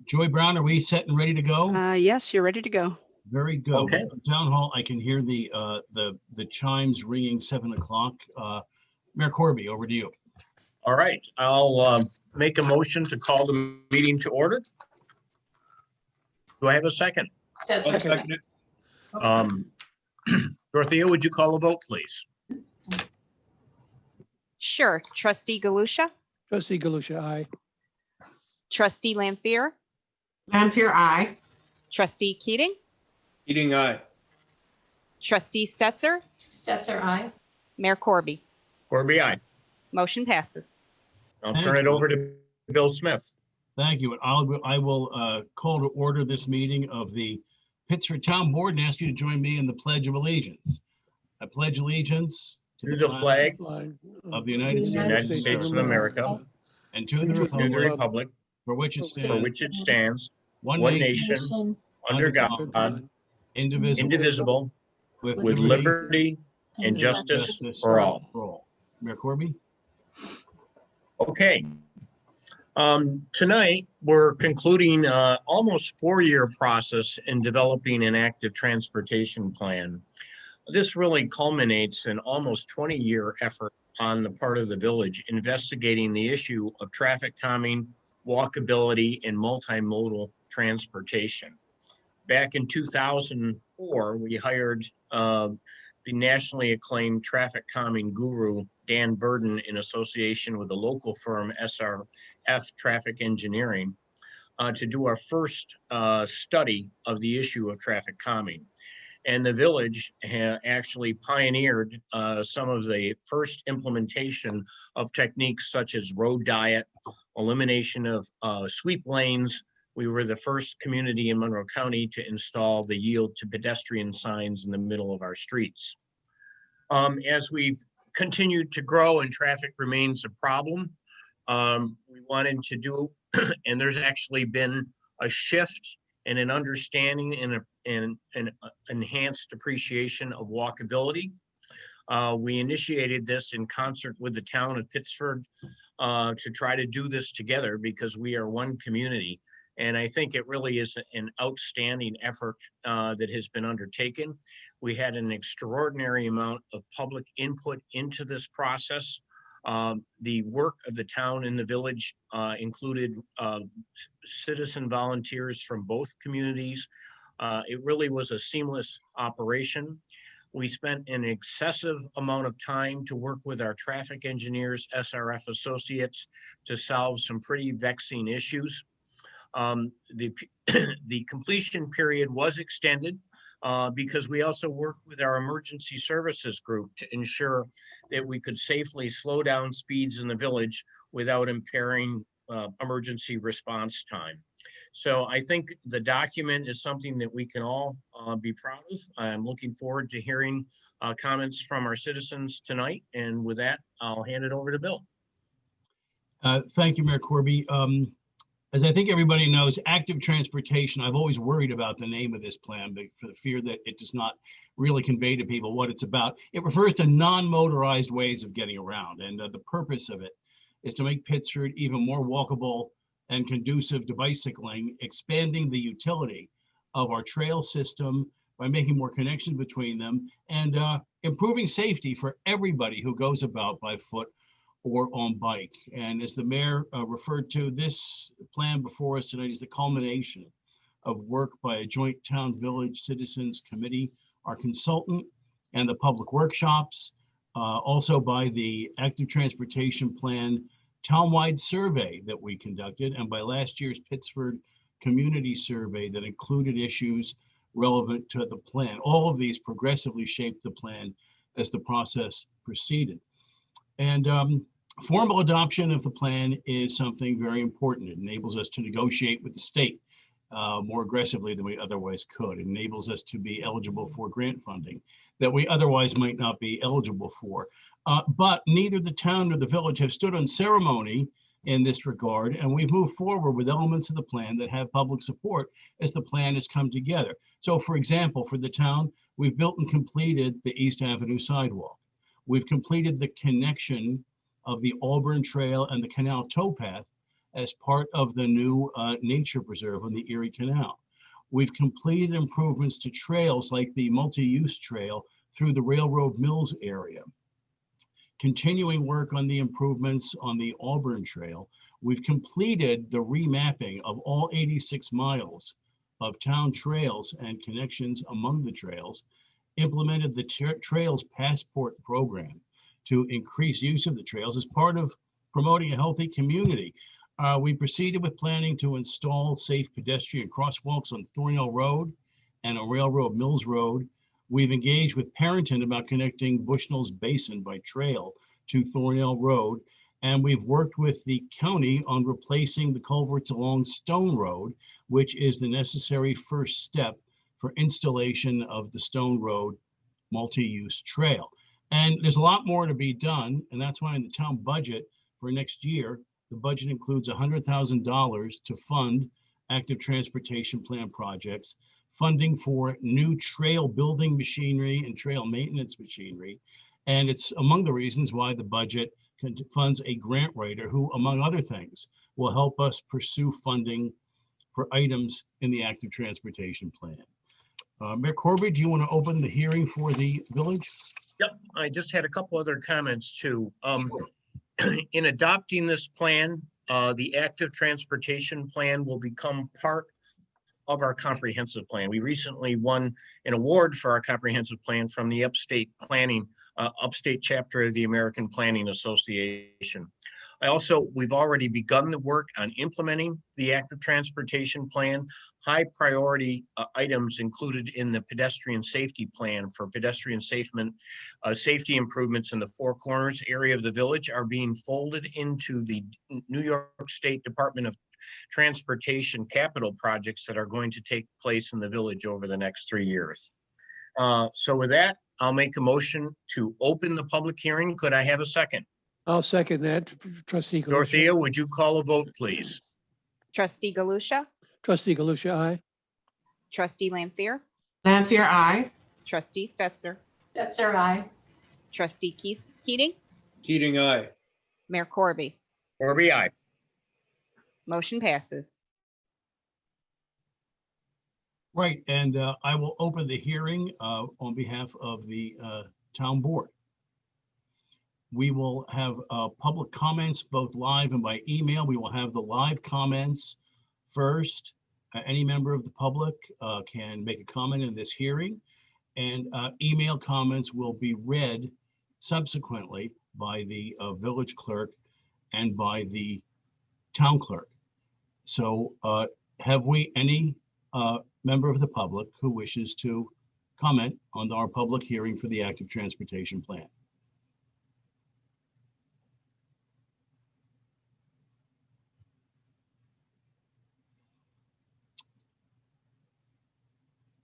Joy Brown, are we set and ready to go? Yes, you're ready to go. Very good. Okay. Town hall, I can hear the chimes ringing 7 o'clock. Mayor Corby, over to you. All right, I'll make a motion to call the meeting to order. Do I have a second? Stetser. Dorothea, would you call a vote, please? Sure. Trustee Galusha, Trustee Galusha, aye. Trustee Lampier, Lampier, aye. Trustee Keating, Keating, aye. Trustee Stetser, Stetser, aye. Mayor Corby. Corby, aye. Motion passes. I'll Thank turn it you. over to Bill Smith. Thank you. And I will call to order this meeting of the Pittsford Town Board and ask you to join me in the Pledge of Allegiance. I pledge allegiance To the flag Flag of the United of the United States of America, and to the and to to the republic republic for which it for stands, which it stands, one one nation, nation, under God, indivisible, indivisible, with with liberty and justice for all. Mayor Corby? Okay. Tonight, we're concluding almost 4-year process in developing an active transportation plan. This really culminates in almost 20-year effort on the part of the village investigating the issue of traffic calming, walkability, and multimodal transportation. Back in 2004, we hired the nationally acclaimed traffic calming guru, Dan Burden, in association with the local firm SRF Traffic Engineering, to do our first study of the issue of traffic calming. And the village actually pioneered some of the first implementation of techniques such as road diet, elimination of sweep lanes. We were the first community in Monroe County to install the yield to pedestrian signs in the middle of our streets. As we've continued to grow and traffic remains a problem, we wanted to do, and there's actually been a shift and an understanding and an enhanced appreciation of walkability. We initiated this in concert with the town of Pittsford to try to do this together because we are one community. And I think it really is an outstanding effort that has been undertaken. We had an extraordinary amount of public input into this process. The work of the town and the village included citizen volunteers from both communities. It really was a seamless operation. We spent an excessive amount of time to work with our traffic engineers, SRF associates, to solve some pretty vexing issues. The completion period was extended because we also worked with our emergency services group to ensure that we could safely slow down speeds in the village without impairing emergency response time. So I think the document is something that we can all be proud of. I'm looking forward to hearing comments from our citizens tonight. And with that, I'll hand it over to Bill. Thank you, Mayor Corby. As I think everybody knows, active transportation, I've always worried about the name of this plan, but for the fear that it does not really convey to people what it's about. It refers to non-motorized ways of getting around. And the purpose of it is to make Pittsford even more walkable and conducive to bicycling, expanding the utility of our trail system by making more connections between them and improving safety for everybody who goes about by foot or on bike. And as the mayor referred to, this plan before us tonight is the culmination of work by a joint town village citizens committee, our consultant, and the public workshops, also by the active transportation plan townwide survey that we conducted, and by last year's Pittsford community survey that included issues relevant to the plan. All of these progressively shaped the plan as the process proceeded. And formal adoption of the plan is something very important. It enables us to negotiate with the state more aggressively than we otherwise could. It enables us to be eligible for grant funding that we otherwise might not be eligible for. But neither the town nor the village have stood on ceremony in this regard, and we've moved forward with elements of the plan that have public support as the plan has come together. So for example, for the town, we've built and completed the East Avenue sidewalk. We've completed the connection of the Auburn Trail and the Canal towpath as part of the new nature preserve on the Erie Canal. We've completed improvements to trails like the multi-use trail through the Railroad Mills area. Continuing work on the improvements on the Auburn Trail, we've completed the remapping of all 86 miles of town trails and connections among the trails, implemented the Trails Passport program to increase use of the trails as part of promoting a healthy community. We proceeded with planning to install safe pedestrian crosswalks on Thornhill Road and on Railroad Mills Road. We've engaged with Parenton about connecting Bushnell's Basin by trail to Thornhill Road. And we've worked with the county on replacing the culverts along Stone Road, which is the necessary first step for installation of the Stone Road multi-use trail. And there's a lot more to be done. And that's why in the town budget for next year, the budget includes $100,000 to fund active transportation plan projects, funding for new trail building machinery and trail maintenance machinery. And it's among the reasons why the budget funds a grant writer who, among other things, will help us pursue funding for items in the active transportation plan. Mayor Corby, do you want to open the hearing for the village? Yep, I just had a couple other comments too. In adopting this plan, the active transportation plan will become part of our comprehensive plan. We recently won an award for our comprehensive plan from the upstate chapter of the American Planning Association. We've already begun the work on implementing the active transportation plan. High priority items included in the pedestrian safety plan for pedestrian safety improvements in the Four Corners area of the village are being folded into the New York State Department of Transportation capital projects that are going to take place in the village over the next 3 years. So with that, I'll make a motion to open the public hearing. Could I have a second? I'll second that. Trustee Galusha. Dorothea, would you call a vote, please? Trustee Galusha, Trustee Galusha, aye. Trustee Lampier, Lampier, I. Trustee Stetser, Stetser, aye. Trustee Keating, Keating, aye. Mayor Corby. Corby, aye. Motion passes. Right, and I will open the hearing on behalf of the town board. We will have public comments both live and by email. We will have the live comments first. Any member of the public can make a comment in this hearing, and email comments will be read subsequently by the village clerk and by the town clerk. So have we any member of the public who wishes to comment on our public hearing for the active transportation plan?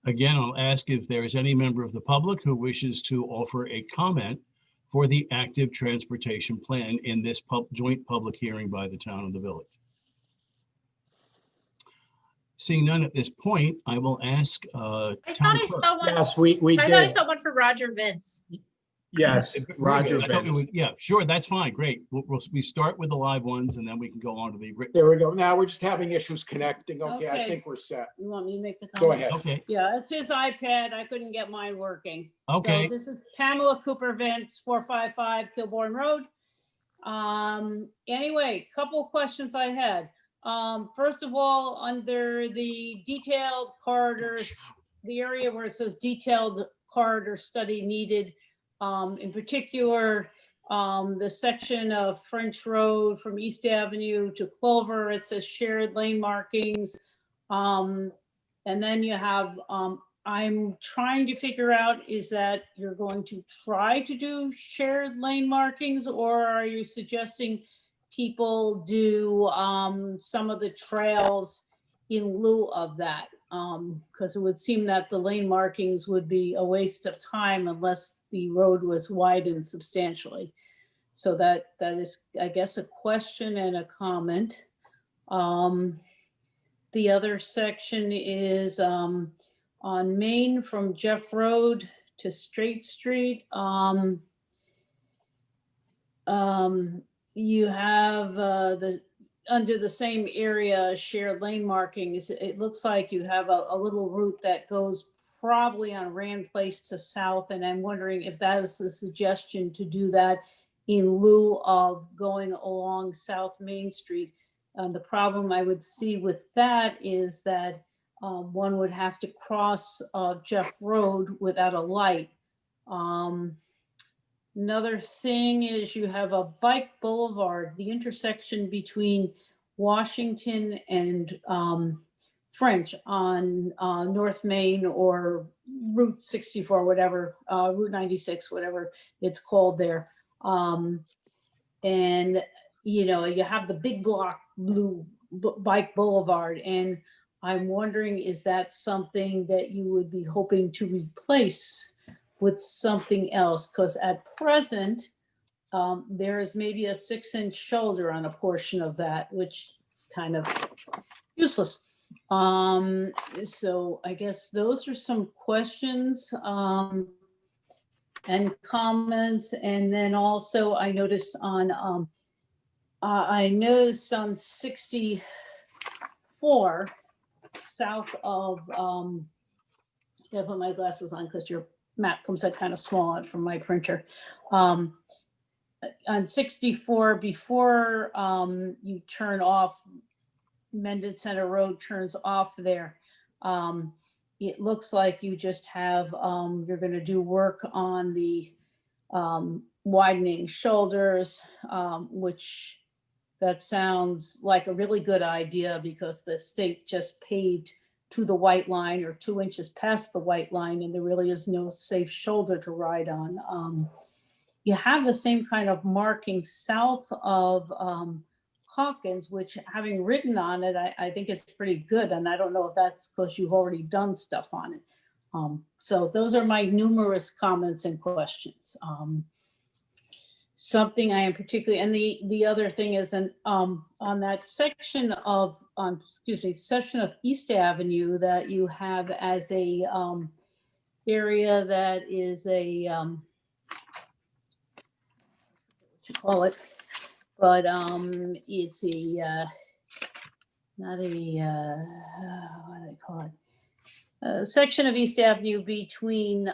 Again, I'll ask if there is any member of the public who wishes to offer a comment for the active transportation plan in this joint public hearing by the town and the village. Seeing none at this point, I will ask I town thought I clerk. saw one. Yes, we I thought I did. saw one for Roger Vince. Yes, Very good. Roger I thought we Vince. would- Yeah, sure, that's fine, great. We start with the live ones and then we can go on to the written. There we go. Now we're just having issues connecting. Okay, I Okay. think we're set. You want me to make the comment? Go ahead. Okay, Yeah, it's his iPad. I couldn't get mine working. Okay. So this is Pamela Cooper Vince, 455 Kilbourne Road. Anyway, couple questions I had. First of all, under the detailed corridors, the area where it says detailed corridor study needed, in particular, the section of French Road from East Avenue to Clover, it says shared lane markings. And then you have, I'm trying to figure out, is that you're going to try to do shared lane markings, or are you suggesting people do some of the trails in lieu of that? Because it would seem that the lane markings would be a waste of time unless the road was widened substantially. So that is, I guess, a question and a comment. The other section is on Main from Jeff Road to Straight Street. You have under the same area, shared lane markings, it looks like you have a little route that goes probably on Rand Place to south, and I'm wondering if that is a suggestion to do that in lieu of going along South Main Street. The problem I would see with that is that one would have to cross Jeff Road without a light. Another thing is you have a bike boulevard, the intersection between Washington and French on North Main or Route 64, whatever, Route 96, whatever it's called there. And, you know, you have the big block blue bike boulevard. And I'm wondering, is that something that you would be hoping to replace with something else? Because at present, there is maybe a 6-inch shoulder on a portion of that, which is kind of useless. So I guess those are some questions and comments. And then also I noticed on 64 south of, I gotta put my glasses on because your map comes out kind of small from my printer. On 64, before you turn off Mendon Center Road turns off there. It looks like you just have, you're gonna do work on the widening shoulders, which that sounds like a really good idea because the state just paved to the white line or 2 inches past the white line, and there really is no safe shoulder to ride on. You have the same kind of marking south of Hawkins, which having written on it, I think it's pretty good. And I don't know if that's because you've already done stuff on it. So those are my numerous comments and questions. Something I am particularly, and the other thing is, on that section of, section of East Avenue that you have as a area that is a, what you call it, but it's a, not a, what do they call it? A section of East Avenue between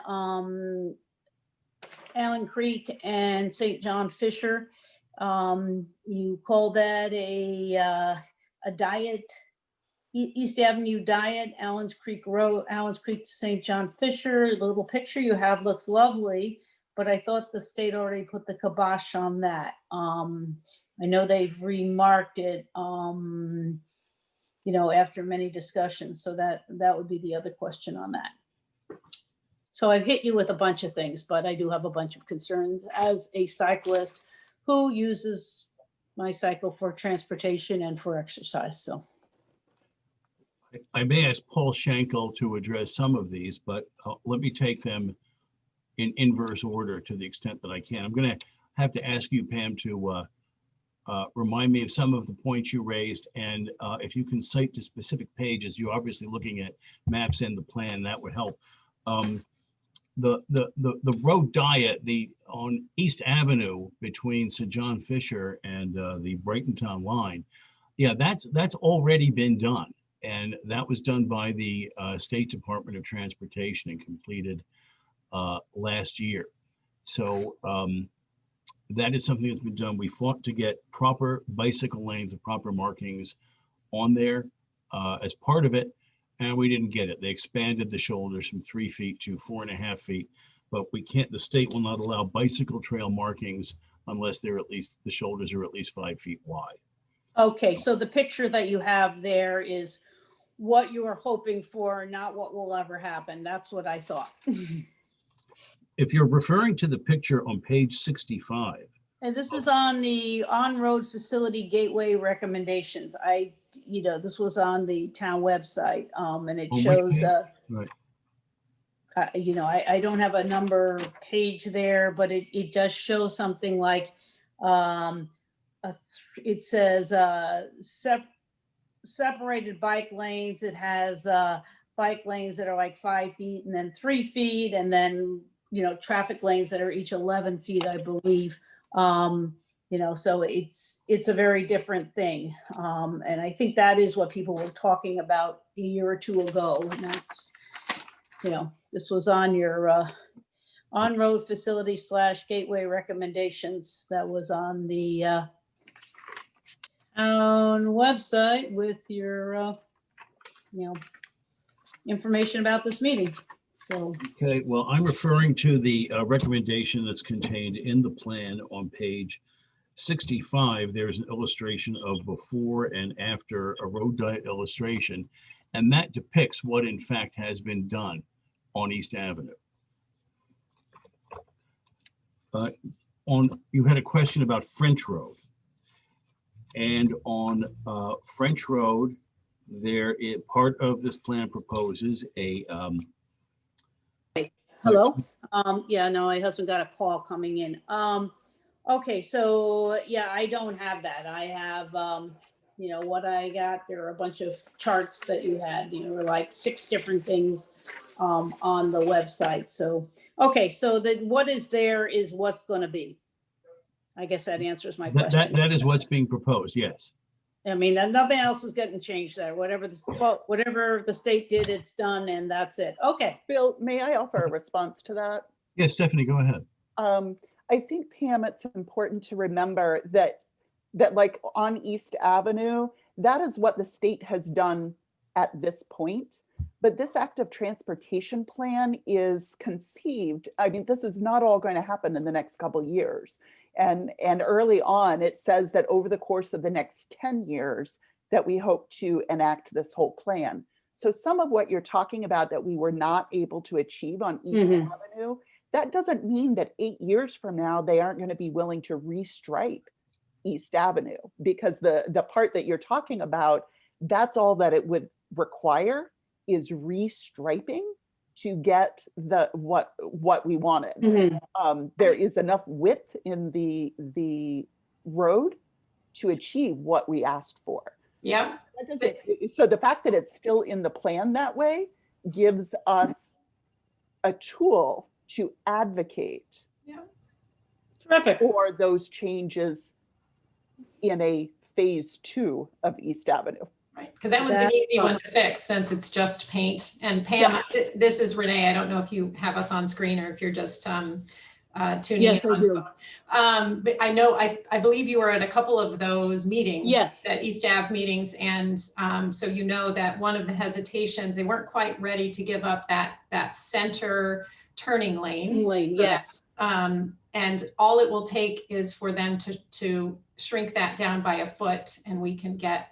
Allen Creek and St. John Fisher. You call that a diet, East Avenue diet, Allen's Creek Road, Allen's Creek to St. John Fisher. The little picture you have looks lovely, but I thought the state already put the kibosh on that. I know they've remarked it, you know, after many discussions. So that would be the other question on that. So I've hit you with a bunch of things, but I do have a bunch of concerns as a cyclist who uses my cycle for transportation and for exercise. So I may ask Paul Schenkel to address some of these, but let me take them in inverse order to the extent that I can. I'm going to have to ask you, Pam, to remind me of some of the points you raised, and if you can cite to specific pages. You're obviously looking at maps and the plan, that would help. The road diet, on East Avenue between St. John Fisher and the Brightontown line, yeah, that's already been done, and that was done by the State Department of Transportation and completed last year. So that is something that's been done. We fought to get proper bicycle lanes and proper markings on there as part of it, and we didn't get it. They expanded the shoulders from 3 feet to 4.5 feet, but we can't, the state will not allow bicycle trail markings unless they're at least, the shoulders are at least 5 feet wide. okay, so the picture that you have there is what you are hoping for, not what will ever happen. That's what I thought. If you're referring to the picture on page 65. And this is on the on-road facility gateway recommendations. This was on the town website, and it shows, Right. I don't have a number page there, but it does show something like, it says separated bike lanes. It has bike lanes that are like 5 feet and then 3 feet, and then, traffic lanes that are each 11 feet, I believe. So it's a very different thing. And I think that is what people were talking about a year or two ago. And that's, this was on your on-road facility / gateway recommendations that was on the town website with your, information about this meeting. So, Okay, well, I'm referring to the recommendation that's contained in the plan on page 65. There's an illustration of before and after a road diet illustration, and that depicts what in fact has been done on East Avenue. You had a question about French Road. And on French Road, part of this plan proposes a hello? Yeah, no, my husband got a call coming in. Okay, so yeah, I don't have that. I have, what I got, there are a bunch of charts that you had, were like 6 different things on the website. So, okay, so what is there is what's going to be. I guess that answers my question. that is what's being proposed, yes. I mean, nothing else is getting changed there. Whatever the state did, it's done, and that's it. Okay. Bill, may I offer a response to that? Yes, Stephanie, go ahead. I think, Pam, it's important to remember that like on East Avenue, that is what the state has done at this point. But this active transportation plan is conceived. I mean, this is not all going to happen in the next couple of years. And early on, it says that over the course of the next 10 years, that we hope to enact this whole plan. So some of what you're talking about that we were not able to achieve on East Avenue, that doesn't mean that 8 years from now, they aren't going to be willing to restripe East Avenue, because the part that you're talking about, that's all that it would require is restriping to get what we wanted. There is enough width in the road to achieve what we asked for. Yeah. So the fact that it's still in the plan that way gives us a tool to advocate Terrific. for those changes in a phase 2 of East Avenue. Right, because that one's an easy one to fix since it's just paint. And Pam, this is Renee. I don't know if you have us on screen or if you're just tuning Yes, in. I do. But I know, I believe you were at a couple of those meetings. Yes. At East Ave meetings. And so you know that one of the hesitations, they weren't quite ready to give up that center turning lane. Yes. And all it will take is for them to shrink that down by a foot, and we can get,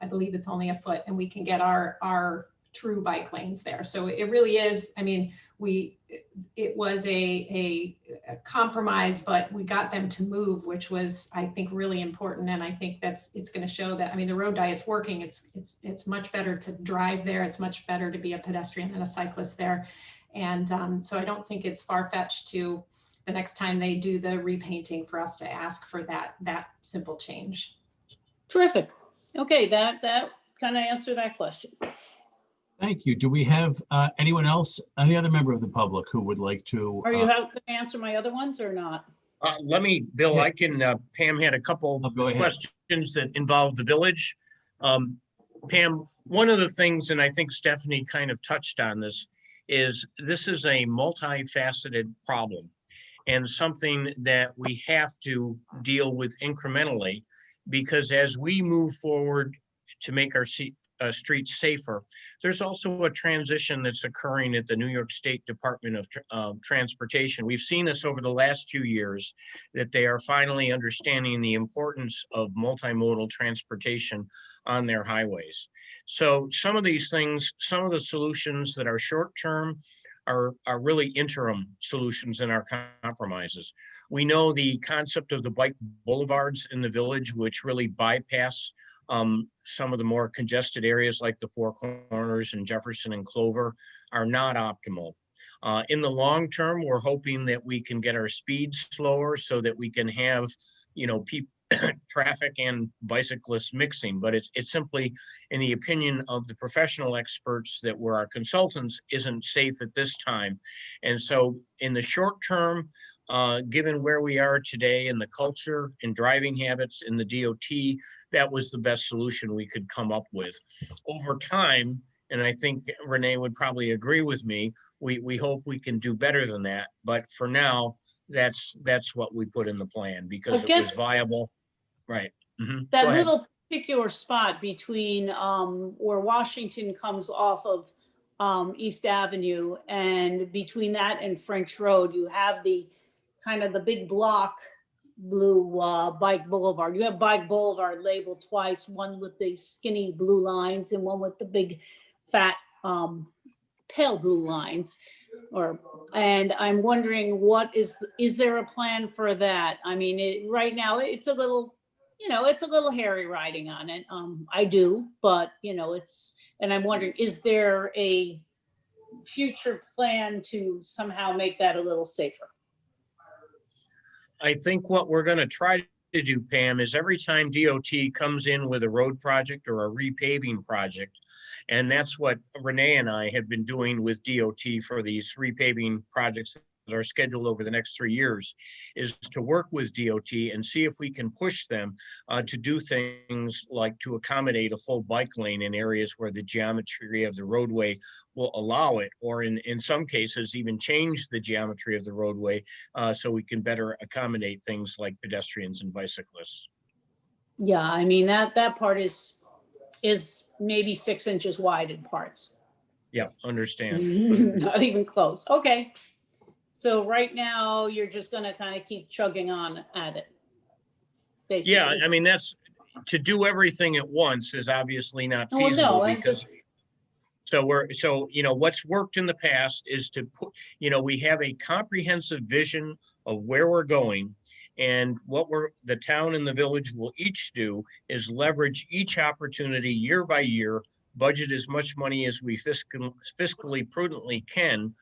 I believe it's only a foot, and we can get our true bike lanes there. So it really is, I mean, it was a compromise, but we got them to move, which was, I think, really important. And I think it's going to show that, I mean, the road diet's working. It's much better to drive there. It's much better to be a pedestrian and a cyclist there. And so I don't think it's far-fetched to the next time they do the repainting for us to ask for that simple change. Terrific. Okay, that kind of answered that question. Thank you. Do we have anyone else, any other member of the public who would like to? Are you going to answer my other ones or not? Bill, Yeah. I can, Pam had a couple Oh, go ahead. questions that involved the village. Pam, one of the things, and I think Stephanie kind of touched on this is a multifaceted problem and something that we have to deal with incrementally, because as we move forward to make our streets safer, there's also a transition that's occurring at the New York State Department of Transportation. We've seen this over the last few years, that they are finally understanding the importance of multimodal transportation on their highways. So some of these things, some of the solutions that are short-term are really interim solutions in our compromises. We know the concept of the bike boulevards in the village, which really bypass some of the more congested areas like the Four Corners and Jefferson and Clover, are not optimal. In the long term, we're hoping that we can get our speeds slower so that we can have, traffic and bicyclists mixing, but it's simply, in the opinion of the professional experts that were our consultants, isn't safe at this time. And so in the short term, Given where we are today and the culture and driving habits in the DOT, that was the best solution we could come up with. Over time, and I think Renee would probably agree with me, we hope we can do better than that. But for now, that's what we put in the plan because I it was guess- viable. Right. Mhm. That Go ahead. little particular spot between where Washington comes off of East Avenue and between that and French Road, you have the kind of the big block blue Bike Boulevard. You have Bike Boulevard labeled twice, one with the skinny blue lines and one with the big fat pale blue lines. And I'm wondering is there a plan for that? I mean, right now it's a little, it's a little hairy riding on it. I do, but and I'm wondering, is there a future plan to somehow make that a little safer? I think what we're gonna try to do, Pam, is every time DOT comes in with a road project or a repaving project, and that's what Renee and I have been doing with DOT for these repaving projects that are scheduled over the next 3 years, is to work with DOT and see if we can push them to do things like to accommodate a full bike lane in areas where the geometry of the roadway will allow it, or in some cases even change the geometry of the roadway so we can better accommodate things like pedestrians and bicyclists. Yeah, I mean, that part is maybe 6 inches wide in parts. Yeah, understand. Not even close. Okay. So right now you're just gonna kind of keep chugging on at it. Basically. Yeah, I mean, that's to do everything at once is obviously not Well, feasible no, I because what's worked in the past is to put, we have a comprehensive vision of where we're going. And what the town and the village will each do is leverage each opportunity year by year, budget as much money as we fiscally prudently can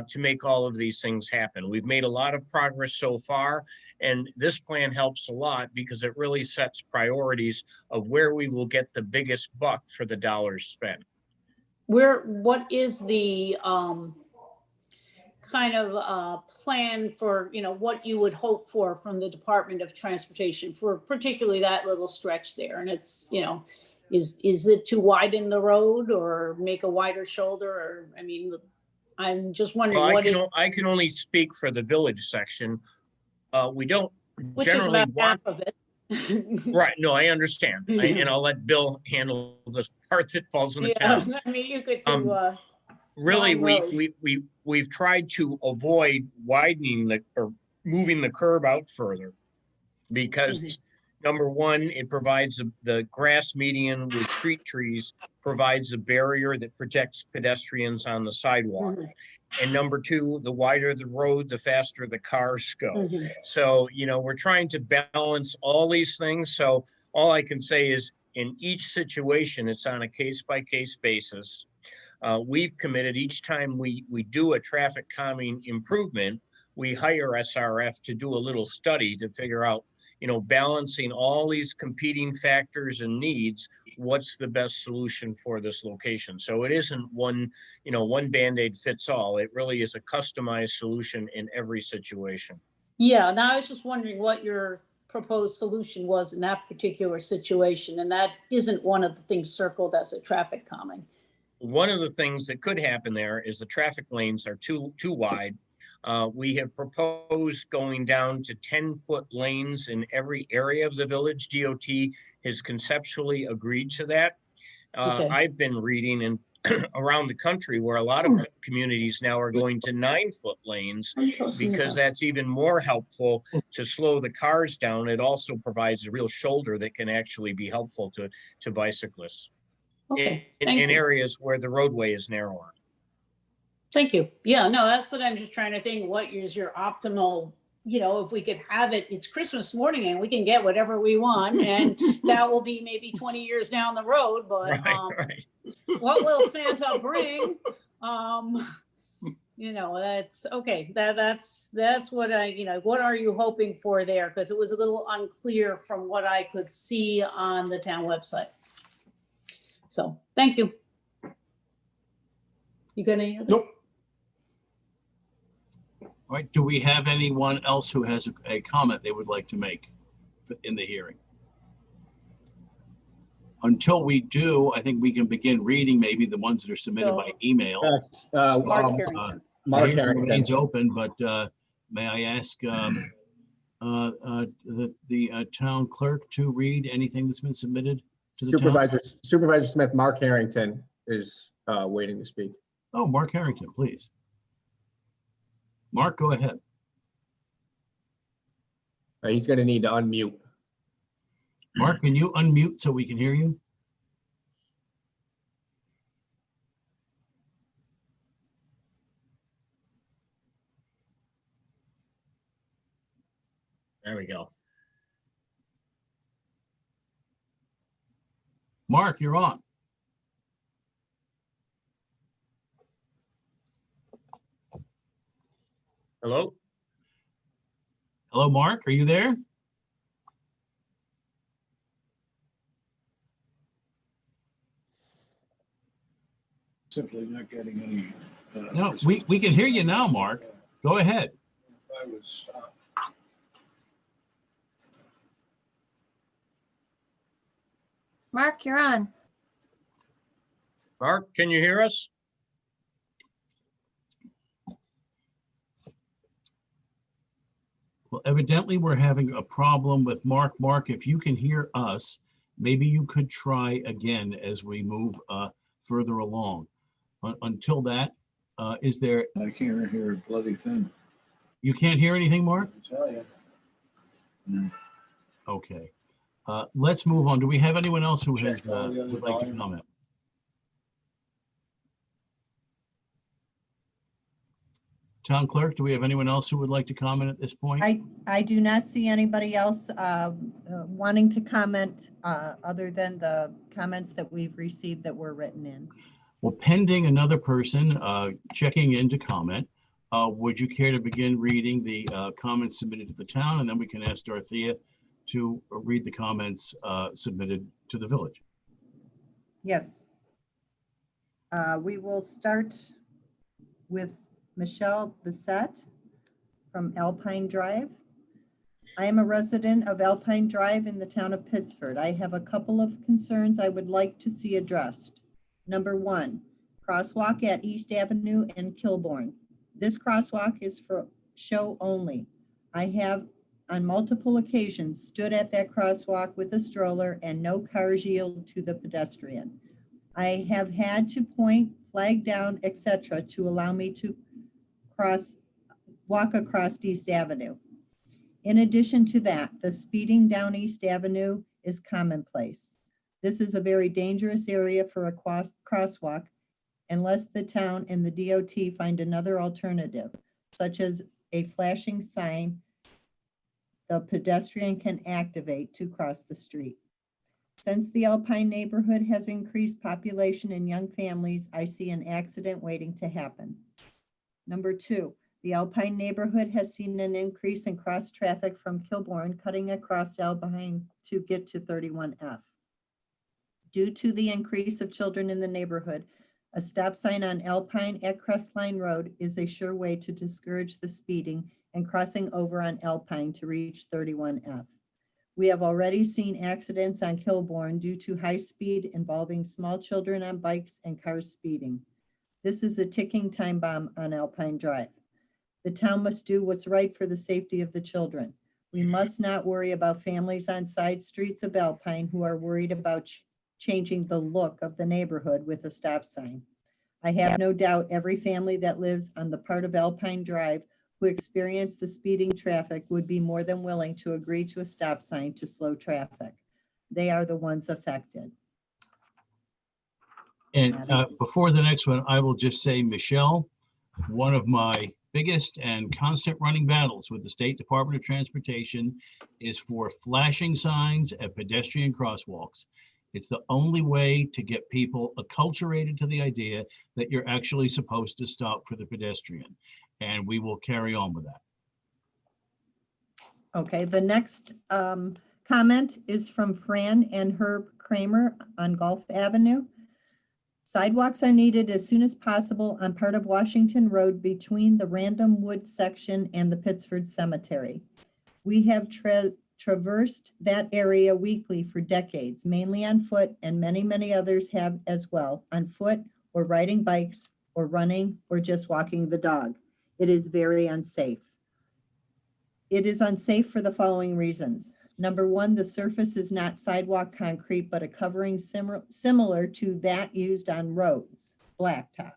to make all of these things happen. We've made a lot of progress so far, and this plan helps a lot because it really sets priorities of where we will get the biggest buck for the dollars spent. What is the kind of plan for, what you would hope for from the Department of Transportation for particularly that little stretch there? And it's, is it to widen the road or make a wider shoulder? Or, I mean, I'm just wondering Well, I can only speak for the village section. We don't which is generally about want. half of it. Right, no, I understand. And I'll let Bill handle the part that falls in the town. I mean, you could do, Really, Line road. we've tried to avoid widening or moving the curb out further. Because number one, it provides the grass median with street trees, provides a barrier that protects pedestrians on the sidewalk. And number two, the wider the road, the faster the cars go. So, we're trying to balance all these things. So all I can say is in each situation, it's on a case-by-case basis. We've committed each time we do a traffic calming improvement, we hire SRF to do a little study to figure out, balancing all these competing factors and needs, what's the best solution for this location. So it isn't one Band-Aid fits all. It really is a customized solution in every situation. Yeah, now I was just wondering what your proposed solution was in that particular situation. And that isn't one of the things circled as a traffic calming. One of the things that could happen there is the traffic lanes are too wide. We have proposed going down to 10-foot lanes in every area of the village. DOT has conceptually agreed to that. Okay. I've been reading in around the country where a lot of communities now are going to 9-foot lanes because that's even more helpful to slow the cars down. It also provides a real shoulder that can actually be helpful to bicyclists Okay, in areas where the roadway is narrower. Thank you. Yeah, no, that's what I'm just trying to think. What is your optimal, if we could have it, it's Christmas morning and we can get whatever we want. And that will be maybe 20 years down the road, but Right. what will Santa bring? That's okay. That's what what are you hoping for there? Because it was a little unclear from what I could see on the town website. So thank you. You got any other? Nope. All right, do we have anyone else who has a comment they would like to make in the hearing? Until we do, I think we can begin reading maybe the ones that are submitted by email. Yes, Mark Um, Harrington. The Mark hearing remains Harrington. open, but may I ask the town clerk to read anything that's been submitted to the town? Supervisor Smith, Mark Harrington is waiting to speak. Oh, Mark Harrington, please. Mark, go ahead. He's going to need to unmute. Mark, can you unmute so we can hear you? There we go. Mark, you're on. Hello? Hello, Mark, are you there? Simply not getting any. No, we can hear you now, Mark. Go ahead. I was stopped. Mark, you're on. Mark, can you hear us? Well, evidently we're having a problem with Mark. Mark, if you can hear us, maybe you could try again as we move further along. Until that, is there, I can't hear a bloody thing. you can't hear anything, Mark? I tell you. No. Okay. Let's move on. Do we have anyone else who has, Checked all the other would like to volumes. comment? Town clerk, do we have anyone else who would like to comment at this point? I do not see anybody else wanting to comment other than the comments that we've received that were written in. Well, pending another person checking in to comment, would you care to begin reading the comments submitted to the town, and then we can ask Dorothea to read the comments submitted to the village? Yes. We will start with Michelle Bissett from Alpine Drive. I am a resident of Alpine Drive in the town of Pittsford. I have a couple of concerns I would like to see addressed. Number one, crosswalk at East Avenue and Kilbourne. This crosswalk is for show only. I have on multiple occasions stood at that crosswalk with a stroller and no cars yield to the pedestrian. I have had to point, flag down, etc. to allow me to walk across East Avenue. In addition to that, the speeding down East Avenue is commonplace. This is a very dangerous area for a crosswalk unless the town and the DOT find another alternative, such as a flashing sign the pedestrian can activate to cross the street. Since the Alpine neighborhood has increased population and young families, I see an accident waiting to happen. Number two, the Alpine neighborhood has seen an increase in cross traffic from Kilbourne cutting across Alpine to get to 31F. Due to the increase of children in the neighborhood, a stop sign on Alpine at Crestline Road is a sure way to discourage the speeding and crossing over on Alpine to reach 31F. We have already seen accidents on Kilbourne due to high speed involving small children on bikes and cars speeding. This is a ticking time bomb on Alpine Drive. The town must do what's right for the safety of the children. We must not worry about families on side streets of Alpine who are worried about changing the look of the neighborhood with a stop sign. I have no doubt every family that lives on the part of Alpine Drive who experienced the speeding traffic would be more than willing to agree to a stop sign to slow traffic. They are the ones affected. And before the next one, I will just say, Michelle, one of my biggest and constant running battles with the State Department of Transportation is for flashing signs at pedestrian crosswalks. It's the only way to get people acculturated to the idea that you're actually supposed to stop for the pedestrian. And we will carry on with that. Okay, the next comment is from Fran and Herb Kramer on Gulf Avenue. Sidewalks are needed as soon as possible on part of Washington Road between the Random Wood section and the Pittsford Cemetery. We have traversed that area weekly for decades, mainly on foot, and many, many others have as well, on foot or riding bikes or running or just walking the dog. It is very unsafe. It is unsafe for the following reasons. Number one, the surface is not sidewalk concrete, but a covering similar to that used on roads, blacktop.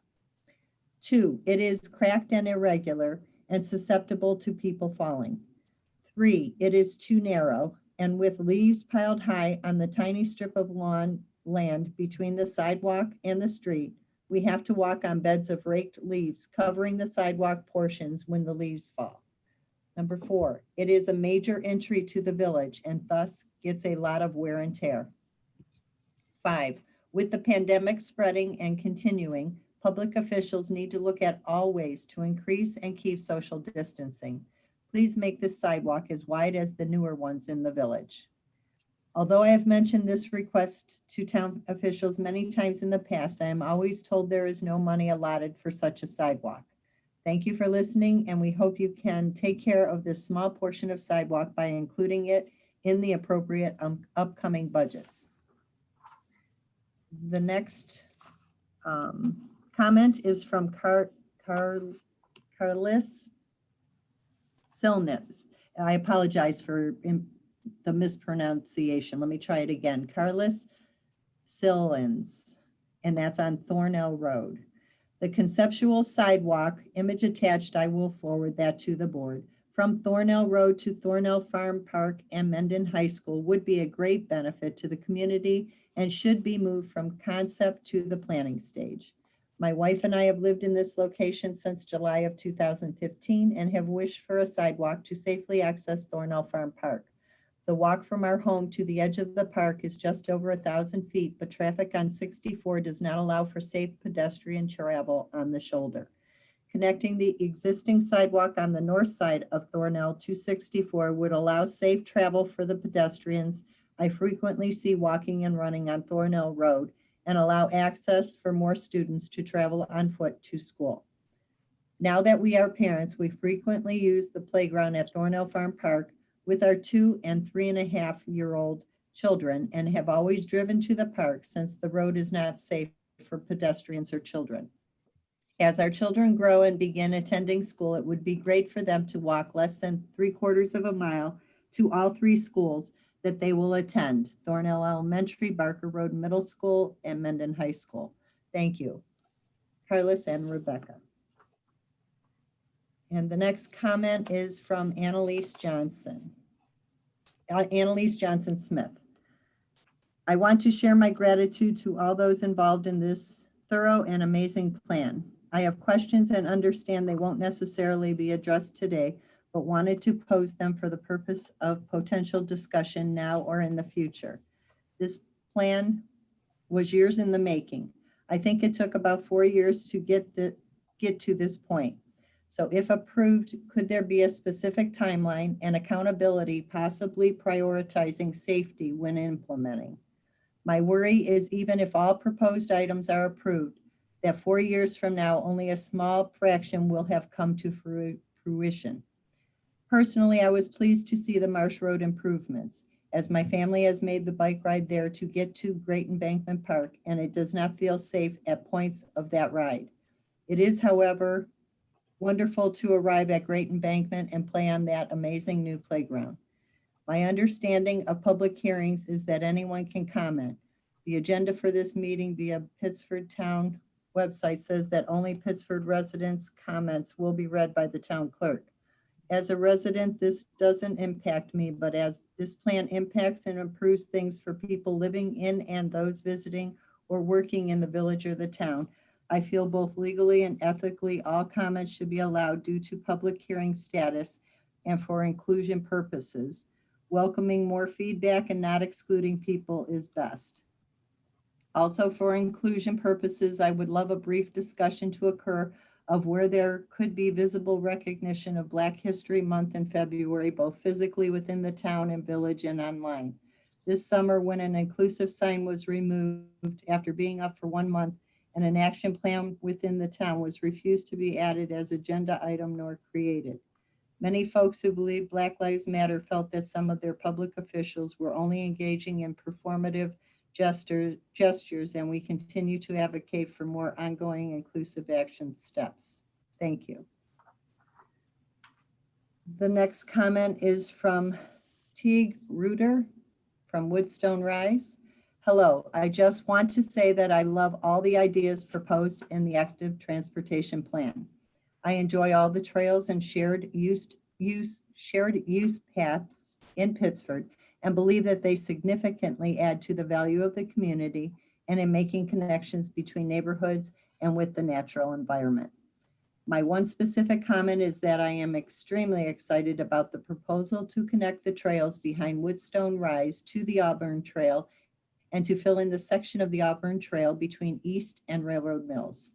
Two, it is cracked and irregular and susceptible to people falling. Three, it is too narrow, and with leaves piled high on the tiny strip of land between the sidewalk and the street, we have to walk on beds of raked leaves covering the sidewalk portions when the leaves fall. Number four, it is a major entry to the village and thus gets a lot of wear and tear. Five, with the pandemic spreading and continuing, public officials need to look at all ways to increase and keep social distancing. Please make this sidewalk as wide as the newer ones in the village. Although I have mentioned this request to town officials many times in the past, I am always told there is no money allotted for such a sidewalk. Thank you for listening, and we hope you can take care of this small portion of sidewalk by including it in the appropriate upcoming budgets. The next comment is from Carlis Silnitz. I apologize for the mispronunciation. Let me try it again. Carlis Silnitz, and that's on Thornell Road. The conceptual sidewalk, image attached, I will forward that to the board, from Thornell Road to Thornell Farm Park and Mendon High School would be a great benefit to the community and should be moved from concept to the planning stage. My wife and I have lived in this location since July of 2015 and have wished for a sidewalk to safely access Thornell Farm Park. The walk from our home to the edge of the park is just over 1,000 feet, but traffic on 64 does not allow for safe pedestrian travel on the shoulder. Connecting the existing sidewalk on the north side of Thornell to 64 would allow safe travel for the pedestrians I frequently see walking and running on Thornell Road and allow access for more students to travel on foot to school. Now that we are parents, we frequently use the playground at Thornell Farm Park with our 2- and 3.5-year-old children and have always driven to the park since the road is not safe for pedestrians or children. As our children grow and begin attending school, it would be great for them to walk less than 3/4 of a mile to all 3 schools that they will attend: Thornell Elementary, Barker Road Middle School, and Mendon High School. Thank you. Carlos and Rebecca. And the next comment is from Annalise Johnson. Annalise Johnson Smith. I want to share my gratitude to all those involved in this thorough and amazing plan. I have questions and understand they won't necessarily be addressed today, but wanted to pose them for the purpose of potential discussion now or in the future. This plan was years in the making. I think it took about 4 years to get to this point. So if approved, could there be a specific timeline and accountability, possibly prioritizing safety when implementing? My worry is even if all proposed items are approved, that 4 years from now, only a small fraction will have come to fruition. Personally, I was pleased to see the Marsh Road improvements, as my family has made the bike ride there to get to Great Embankment Park, and it does not feel safe at points of that ride. It is, however, wonderful to arrive at Great Embankment and play on that amazing new playground. My understanding of public hearings is that anyone can comment. The agenda for this meeting via Pittsford Town website says that only Pittsford residents' comments will be read by the town clerk. As a resident, this doesn't impact me, but as this plan impacts and improves things for people living in and those visiting or working in the village or the town, I feel both legally and ethically all comments should be allowed due to public hearing status and for inclusion purposes. Welcoming more feedback and not excluding people is best. Also, for inclusion purposes, I would love a brief discussion to occur of where there could be visible recognition of Black History Month in February, both physically within the town and village and online. This summer, when an inclusive sign was removed after being up for 1 month and an action plan within the town was refused to be added as agenda item nor created. Many folks who believe Black Lives Matter felt that some of their public officials were only engaging in performative gestures, and we continue to advocate for more ongoing inclusive action steps. Thank you. The next comment is from Teague Reuter from Woodstone Rise. Hello, I just want to say that I love all the ideas proposed in the active transportation plan. I enjoy all the trails and shared use paths in Pittsford and believe that they significantly add to the value of the community and in making connections between neighborhoods and with the natural environment. My one specific comment is that I am extremely excited about the proposal to connect the trails behind Woodstone Rise to the Auburn Trail and to fill in the section of the Auburn Trail between East and Railroad Mills.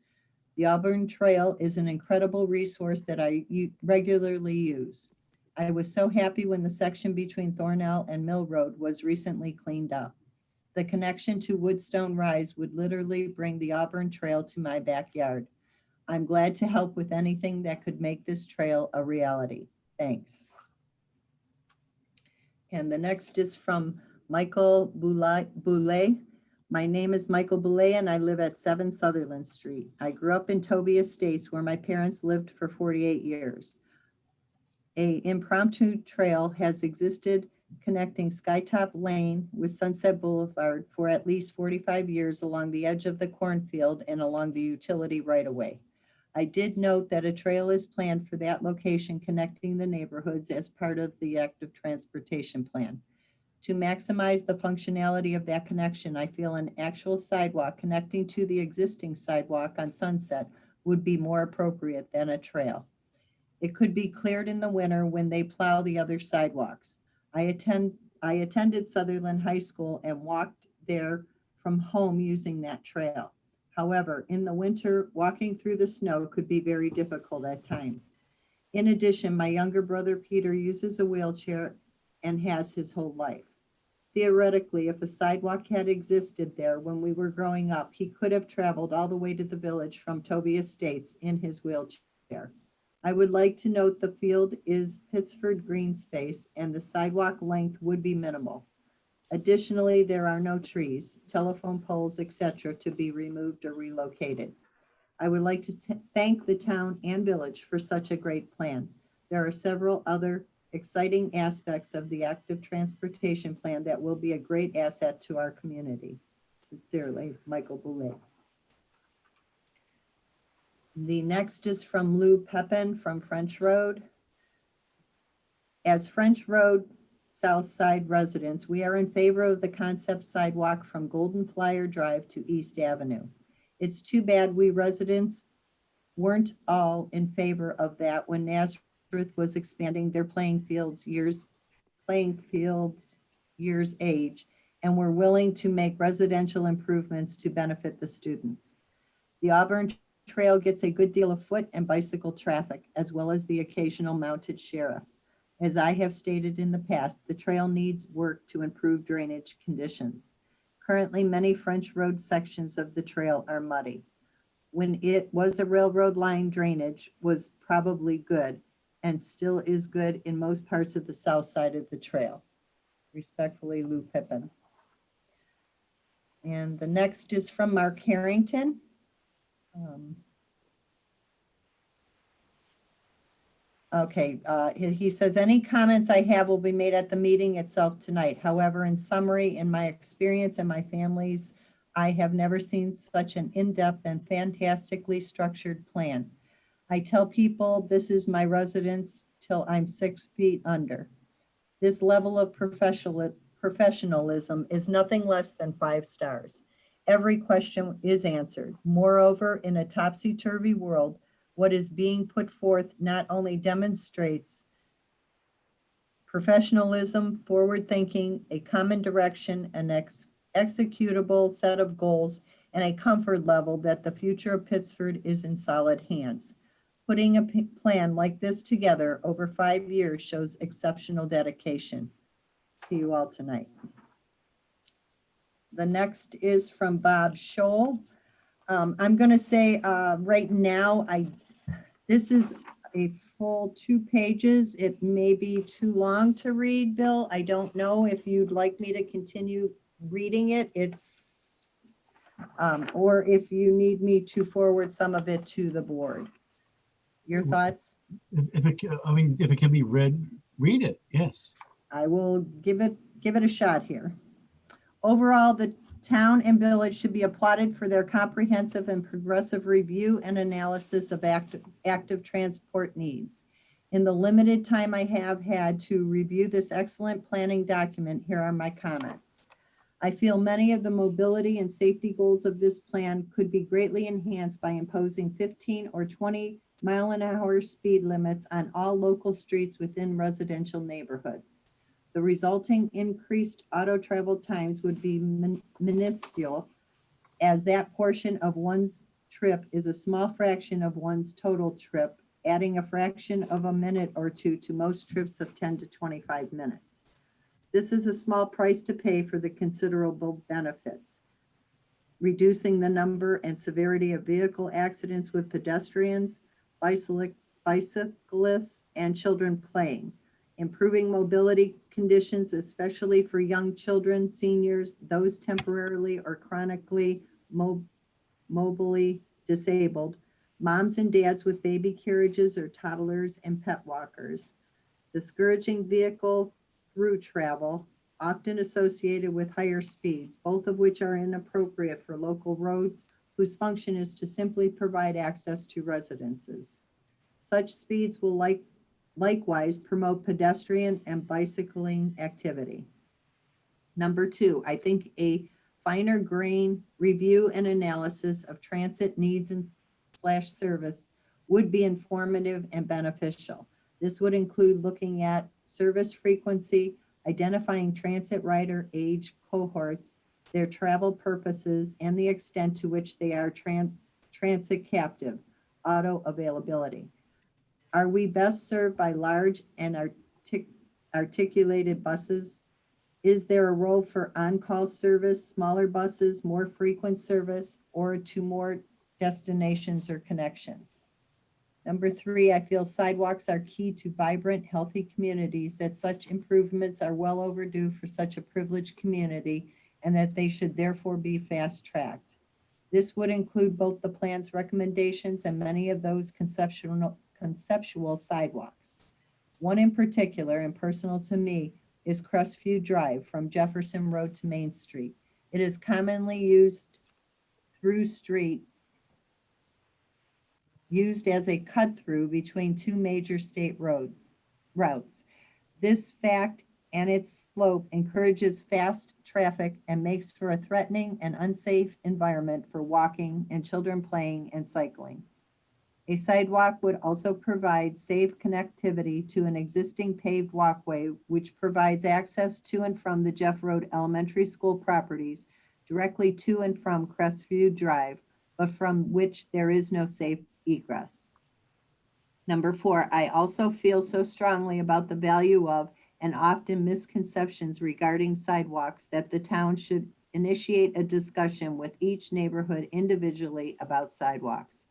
The Auburn Trail is an incredible resource that I regularly use. I was so happy when the section between Thornell and Mill Road was recently cleaned up. The connection to Woodstone Rise would literally bring the Auburn Trail to my backyard. I'm glad to help with anything that could make this trail a reality. Thanks. And the next is from Michael Boulay. My name is Michael Boulay and I live at 7 Sutherland Street. I grew up in Toby Estates where my parents lived for 48 years. An impromptu trail has existed connecting Skytop Lane with Sunset Boulevard for at least 45 years along the edge of the cornfield and along the utility right-of-way. I did note that a trail is planned for that location connecting the neighborhoods as part of the active transportation plan. To maximize the functionality of that connection, I feel an actual sidewalk connecting to the existing sidewalk on Sunset would be more appropriate than a trail. It could be cleared in the winter when they plow the other sidewalks. I attended Sutherland High School and walked there from home using that trail. However, in the winter, walking through the snow could be very difficult at times. In addition, my younger brother Peter uses a wheelchair and has his whole life. Theoretically, if a sidewalk had existed there when we were growing up, he could have traveled all the way to the village from Toby Estates in his wheelchair. I would like to note the field is Pittsford green space and the sidewalk length would be minimal. Additionally, there are no trees, telephone poles, etc. to be removed or relocated. I would like to thank the town and village for such a great plan. There are several other exciting aspects of the active transportation plan that will be a great asset to our community. Sincerely, Michael Boulay. The next is from Lou Pepin from French Road. As French Road South Side residents, we are in favor of the concept sidewalk from Golden Flyer Drive to East Avenue. It's too bad we residents weren't all in favor of that when Nazareth was expanding their playing fields years age and were willing to make residential improvements to benefit the students. The Auburn Trail gets a good deal of foot and bicycle traffic, as well as the occasional mounted sheriff. As I have stated in the past, the trail needs work to improve drainage conditions. Currently, many French Road sections of the trail are muddy. When it was a railroad line, drainage was probably good and still is good in most parts of the south side of the trail. Respectfully, Lou Pippin. And the next is from Mark Harrington. He says, any comments I have will be made at the meeting itself tonight. However, in summary, in my experience and my family's, I have never seen such an in-depth and fantastically structured plan. I tell people this is my residence till I'm 6 feet under. This level of professionalism is nothing less than 5 stars. Every question is answered. Moreover, in a topsy-turvy world, what is being put forth not only demonstrates professionalism, forward thinking, a common direction, an executable set of goals, and a comfort level that the future of Pittsford is in solid hands. Putting a plan like this together over 5 years shows exceptional dedication. See you all tonight. The next is from Bob Scholl. I'm gonna say, right now, this is a full 2 pages. It may be too long to read, Bill. I don't know if you'd like me to continue reading it. Or if you need me to forward some of it to the board. Your thoughts? If it, I mean, if it can be read, read it, yes. I will give it a shot here. Overall, the town and village should be applauded for their comprehensive and progressive review and analysis of active transport needs. In the limited time I have had to review this excellent planning document, here are my comments. I feel many of the mobility and safety goals of this plan could be greatly enhanced by imposing 15 or 20-mile-an-hour speed limits on all local streets within residential neighborhoods. The resulting increased auto travel times would be minuscule, as that portion of one's trip is a small fraction of one's total trip, adding a fraction of a minute or two to most trips of 10 to 25 minutes. This is a small price to pay for the considerable benefits, reducing the number and severity of vehicle accidents with pedestrians, bicyclists, and children playing, improving mobility conditions, especially for young children, seniors, those temporarily or chronically mobily disabled, moms and dads with baby carriages or toddlers and pet walkers, discouraging vehicle through travel, often associated with higher speeds, both of which are inappropriate for local roads whose function is to simply provide access to residences. Such speeds will likewise promote pedestrian and bicycling activity. Number 2, I think a finer grain review and analysis of transit needs and /service would be informative and beneficial. This would include looking at service frequency, identifying transit rider age cohorts, their travel purposes, and the extent to which they are transit captive, auto availability. Are we best served by large and articulated buses? Is there a role for on-call service, smaller buses, more frequent service, or to more destinations or connections? Number 3, I feel sidewalks are key to vibrant, healthy communities, that such improvements are well overdue for such a privileged community, and that they should therefore be fast-tracked. This would include both the plan's recommendations and many of those conceptual sidewalks. One in particular, and personal to me, is Crestview Drive from Jefferson Road to Main Street. It is commonly used as a cut-through between 2 major state routes. This fact and its slope encourages fast traffic and makes for a threatening and unsafe environment for walking and children playing and cycling. A sidewalk would also provide safe connectivity to an existing paved walkway, which provides access to and from the Jeff Road Elementary School properties directly to and from Crestview Drive, but from which there is no safe egress. Number 4, I also feel so strongly about the value of and often misconceptions regarding sidewalks that the town should initiate a discussion with each neighborhood individually about sidewalks.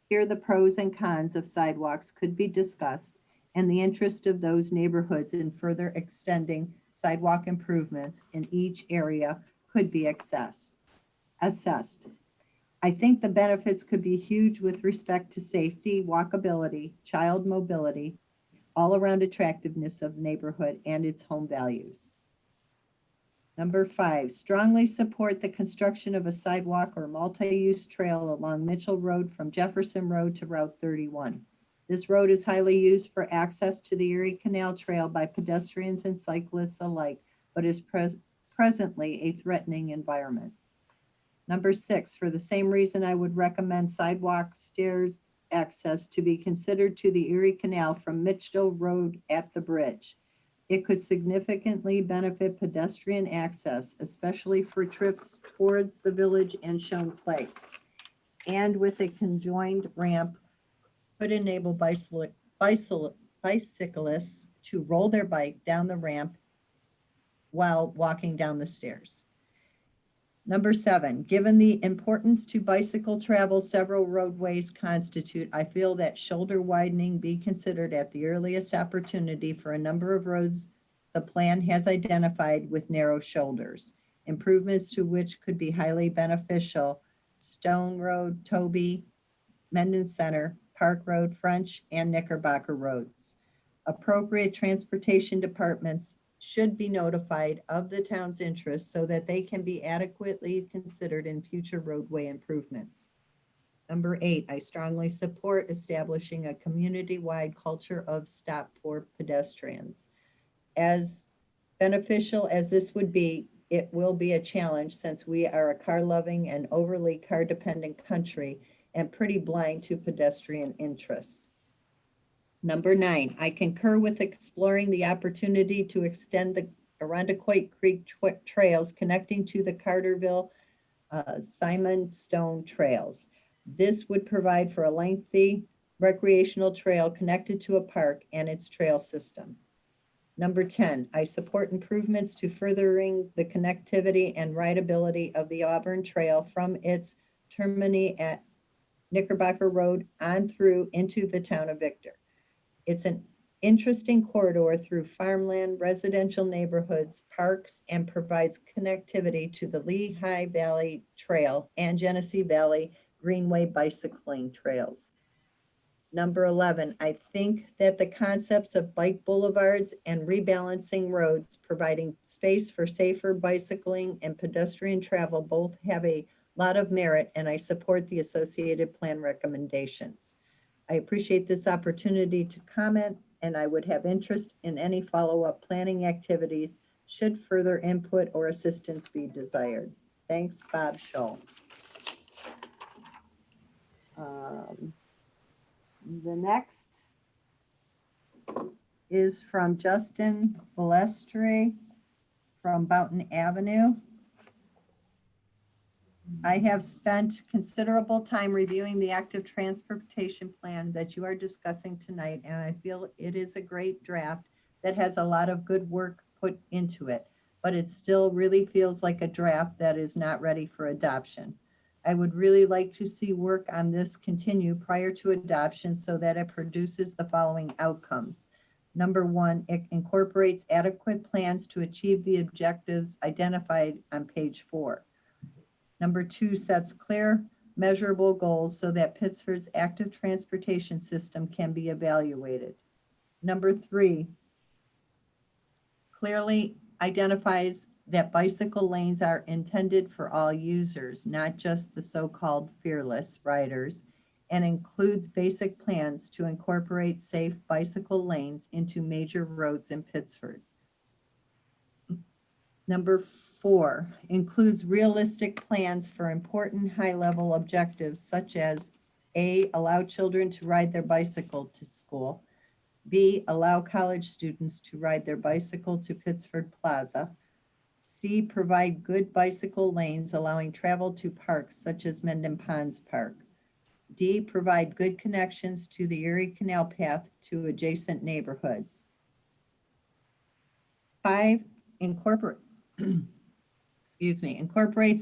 Here, the pros and cons of sidewalks could be discussed, and the interest of those neighborhoods in further extending sidewalk improvements in each area could be assessed. I think the benefits could be huge with respect to safety, walkability, child mobility, all-around attractiveness of neighborhood and its home values. Number 5, strongly support the construction of a sidewalk or multi-use trail along Mitchell Road from Jefferson Road to Route 31. This road is highly used for access to the Erie Canal Trail by pedestrians and cyclists alike, but is presently a threatening environment. Number 6, for the same reason, I would recommend sidewalk stairs access to be considered to the Erie Canal from Mitchell Road at the bridge. It could significantly benefit pedestrian access, especially for trips towards the village and Shown Place. And with a conjoined ramp, could enable bicyclists to roll their bike down the ramp while walking down the stairs. Number 7, given the importance to bicycle travel several roadways constitute, I feel that shoulder widening be considered at the earliest opportunity for a number of roads the plan has identified with narrow shoulders, improvements to which could be highly beneficial. Stone Road, Toby, Mendon Center, Park Road, French, and Knickerbocker roads. Appropriate transportation departments should be notified of the town's interests so that they can be adequately considered in future roadway improvements. Number 8, I strongly support establishing a community-wide culture of stop for pedestrians. As beneficial as this would be, it will be a challenge since we are a car-loving and overly car-dependent country and pretty blind to pedestrian interests. Number 9, I concur with exploring the opportunity to extend the Arundecoit Creek trails connecting to the Carterville Simon Stone trails. This would provide for a lengthy recreational trail connected to a park and its trail system. Number 10, I support improvements to furthering the connectivity and rideability of the Auburn Trail from its termini at Knickerbocker Road on through into the town of Victor. It's an interesting corridor through farmland, residential neighborhoods, parks, and provides connectivity to the Lehigh Valley Trail and Genesee Valley Greenway bicycling trails. Number 11, I think that the concepts of bike boulevards and rebalancing roads, providing space for safer bicycling and pedestrian travel both have a lot of merit, and I support the associated plan recommendations. I appreciate this opportunity to comment, and I would have interest in any follow-up planning activities should further input or assistance be desired. Thanks, Bob Scholl. The next is from Justin Balestre from Boughton Avenue. I have spent considerable time reviewing the active transportation plan that you are discussing tonight, and I feel it is a great draft that has a lot of good work put into it, but it still really feels like a draft that is not ready for adoption. I would really like to see work on this continue prior to adoption so that it produces the following outcomes. Number 1, it incorporates adequate plans to achieve the objectives identified on page 4. Number 2, sets clear, measurable goals so that Pittsford's active transportation system can be evaluated. Number 3, clearly identifies that bicycle lanes are intended for all users, not just the so-called fearless riders, and includes basic plans to incorporate safe bicycle lanes into major roads in Pittsford. Number 4, includes realistic plans for important high-level objectives such as A, allow children to ride their bicycle to school, B, allow college students to ride their bicycle to Pittsford Plaza, C, provide good bicycle lanes allowing travel to parks such as Mendon Ponds Park, D, provide good connections to the Erie Canal Path to adjacent neighborhoods. 5, incorporates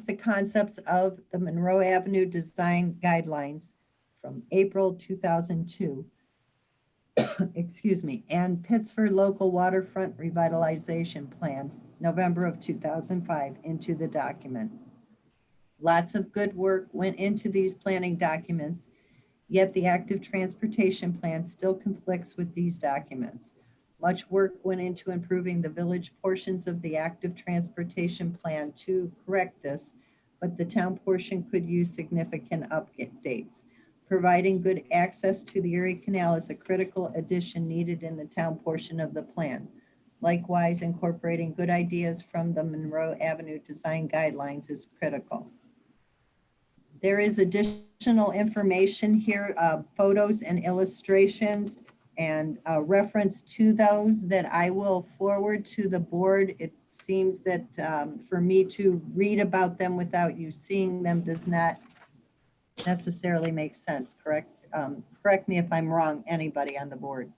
the concepts of the Monroe Avenue Design Guidelines from April 2002, and Pittsford Local Waterfront Revitalization Plan, November of 2005, into the document. Lots of good work went into these planning documents, yet the active transportation plan still conflicts with these documents. Much work went into improving the village portions of the active transportation plan to correct this, but the town portion could use significant updates. Providing good access to the Erie Canal is a critical addition needed in the town portion of the plan. Likewise, incorporating good ideas from the Monroe Avenue Design Guidelines is critical. There is additional information here, photos and illustrations, and a reference to those that I will forward to the board. It seems that for me to read about them without you seeing them does not necessarily make sense, correct? Correct me if I'm wrong, anybody on the board.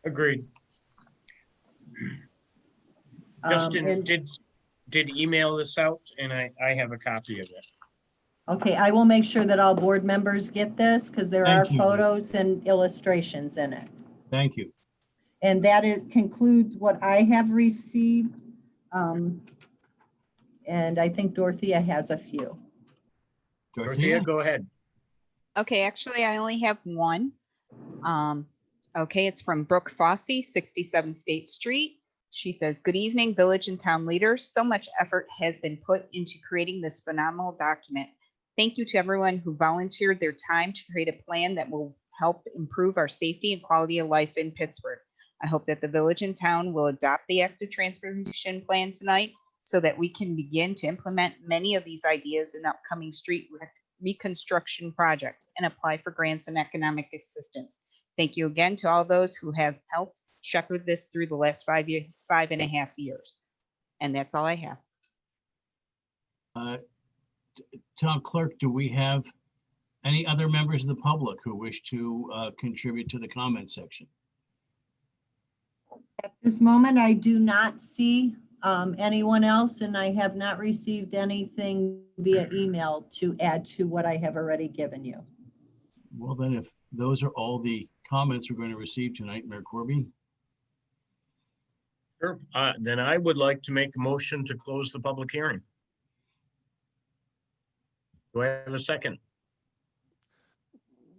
Agreed. Justin, And- did did email this out and I have a copy of it. Okay, I will make sure that all board members get this because there are Thank you. photos and illustrations in it. Thank you. And that it concludes what I have received. And I think Dorothea has a few. Dorothea, go ahead. Okay, actually, I only have one. Okay, it's from Brooke Fossey, 67 State Street. She says, "Good evening, village and town leaders. So much effort has been put into creating this phenomenal document. Thank you to everyone who volunteered their time to create a plan that will help improve our safety and quality of life in Pittsburgh. I hope that the village and town will adopt the active transportation plan tonight so that we can begin to implement many of these ideas in upcoming street reconstruction projects and apply for grants and economic assistance. Thank you again to all those who have helped shepherd this through the last 5.5 years. And that's all I have. Town Clerk, do we have any other members of the public who wish to contribute to the comment section? At this moment, I do not see anyone else, and I have not received anything via email to add to what I have already given you. Well, then if those are all the comments we're going to receive tonight, Mayor Corby. Sure. Then I would like to make a motion to close the public hearing. Do I have a second?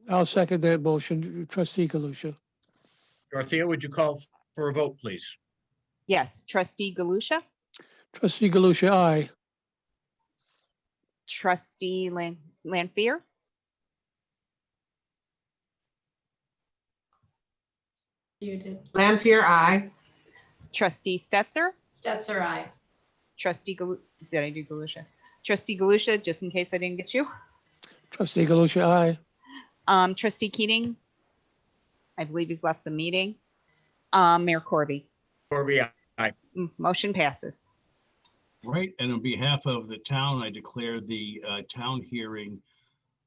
I'll second that motion. Trustee Galusha. Dorothea, would you call for a vote, please? Yes, Trustee Galusha, Trustee Galusha, aye. Trustee Lanfair, You did. Lanfear, aye. Trustee Stetser, Stetser, aye. did I do Galusha? Trustee Galusha, just in case I didn't get you. Trustee Galusha, aye. Trustee Keating, I believe he's left the meeting. Mayor Corby, Corby, aye. Motion passes. Right, and on behalf of the town, I declare the town hearing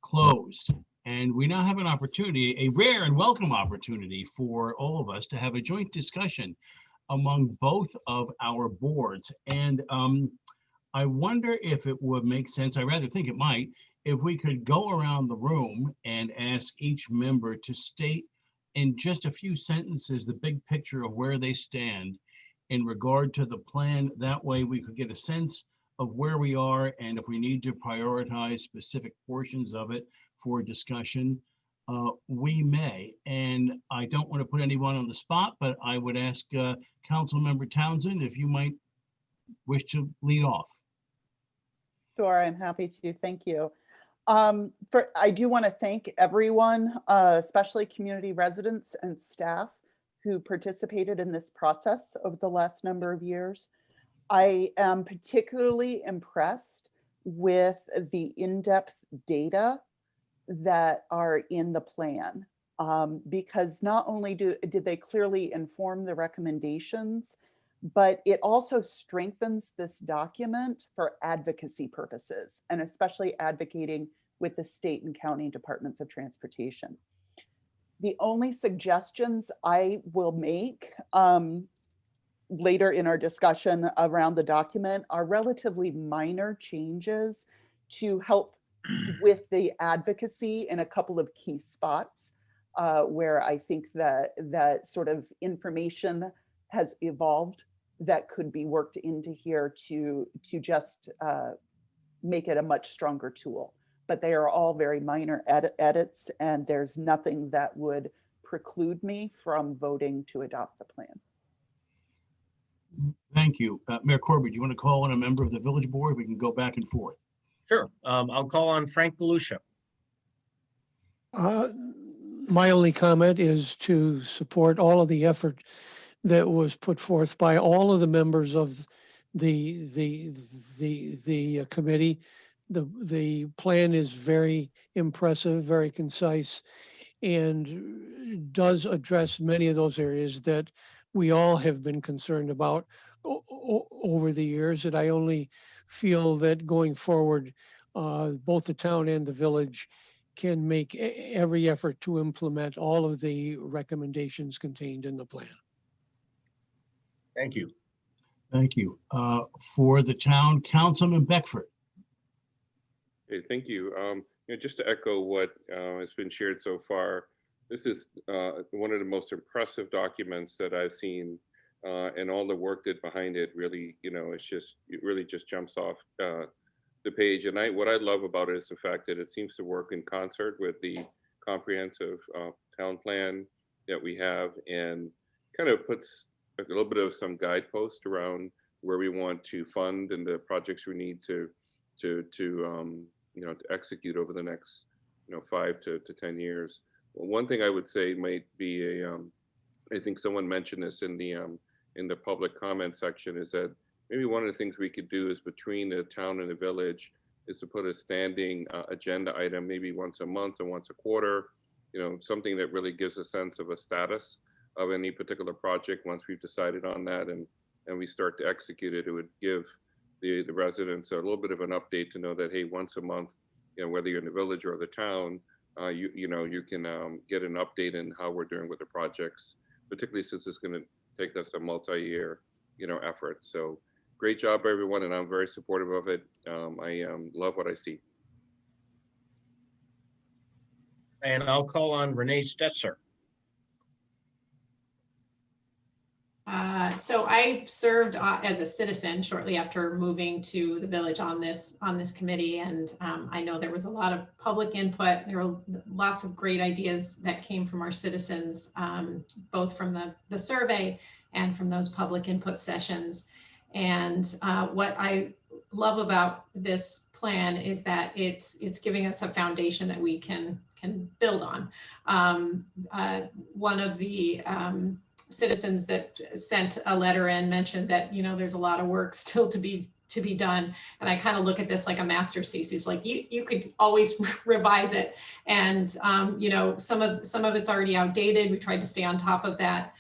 closed. And we now have an opportunity, a rare and welcome opportunity for all of us to have a joint discussion among both of our boards. And I wonder if it would make sense, I rather think it might, if we could go around the room and ask each member to state in just a few sentences the big picture of where they stand in regard to the plan. That way we could get a sense of where we are, and if we need to prioritize specific portions of it for discussion, we may. And I don't want to put anyone on the spot, but I would ask Councilmember Townsend if you might wish to lead off. Sure, I'm happy to. Thank you. I do want to thank everyone, especially community residents and staff who participated in this process over the last number of years. I am particularly impressed with the in-depth data that are in the plan, because not only did they clearly inform the recommendations, but it also strengthens this document for advocacy purposes, and especially advocating with the state and county departments of transportation. The only suggestions I will make later in our discussion around the document are relatively minor changes to help with the advocacy in a couple of key spots where I think that sort of information has evolved that could be worked into here to just make it a much stronger tool. But they are all very minor edits, and there's nothing that would preclude me from voting to adopt the plan. Thank you. Mayor Corby, do you want to call on a member of the village board? We can go back and forth. Sure. I'll call on Frank Galusha. My only comment is to support all of the effort that was put forth by all of the members of the committee. The plan is very impressive, very concise, and does address many of those areas that we all have been concerned about over the years. And I only feel that going forward, both the town and the village can make every effort to implement all of the recommendations contained in the plan. Thank you. Thank you. For the town, Councilman Beckford. Okay, thank you. Just to echo what has been shared so far, this is one of the most impressive documents that I've seen, and all the work that behind it really, it really just jumps off the page. And what I love about it is the fact that it seems to work in concert with the comprehensive town plan that we have, and kind of puts a little bit of some guidepost around where we want to fund and the projects we need to execute over the next 5 to 10 years. Well, one thing I would say might be I think someone mentioned this in the public comment section, is that maybe one of the things we could do is between the town and the village is to put a standing agenda item, maybe once a month or once a quarter, something that really gives a sense of a status of any particular project. Once we've decided on that and we start to execute it, it would give the residents a little bit of an update to know that, hey, once a month, whether you're in the village or the town, you can get an update in how we're doing with the projects, particularly since it's going to take us a multi-year, effort. So great job, everyone, and I'm very supportive of it. I love what I see. And I'll call on Renee Stetzer. So I served as a citizen shortly after moving to the village on this committee, and I know there was a lot of public input. There were lots of great ideas that came from our citizens, both from the survey and from those public input sessions. And what I love about this plan is that it's giving us a foundation that we can build on. One of the citizens that sent a letter in mentioned that there's a lot of work still to be done, and I kind of look at this like a master's thesis. Like you could always revise it, and some of it's already outdated. We tried to stay on top of that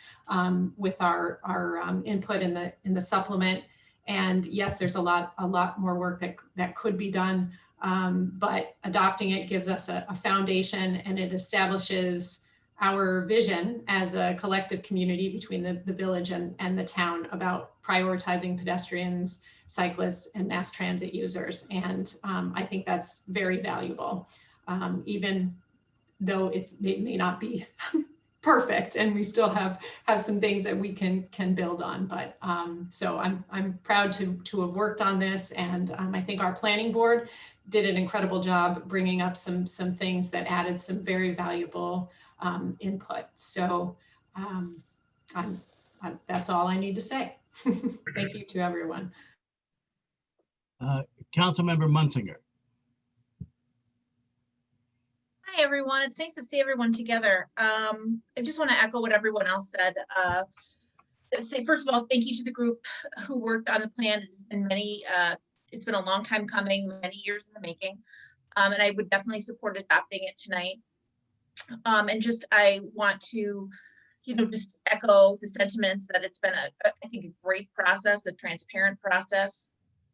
with our input in the supplement. And yes, there's a lot more work that could be done, but adopting it gives us a foundation, and it establishes our vision as a collective community between the village and the town about prioritizing pedestrians, cyclists, and mass transit users. And I think that's very valuable, even though it may not be perfect, and we still have some things that we can build on. But so I'm proud to have worked on this, and I think our planning board did an incredible job bringing up some things that added some very valuable input. So that's all I need to say. Thank you to everyone. Councilmember Munsinger. Hi, everyone. It's nice to see everyone together. I just want to echo what everyone else said. Say, first of all, thank you to the group who worked on the plan. It's been it's been a long time coming, many years in the making. And I would definitely support adopting it tonight. And I want to, just echo the sentiments that it's been I think a great process, a transparent process.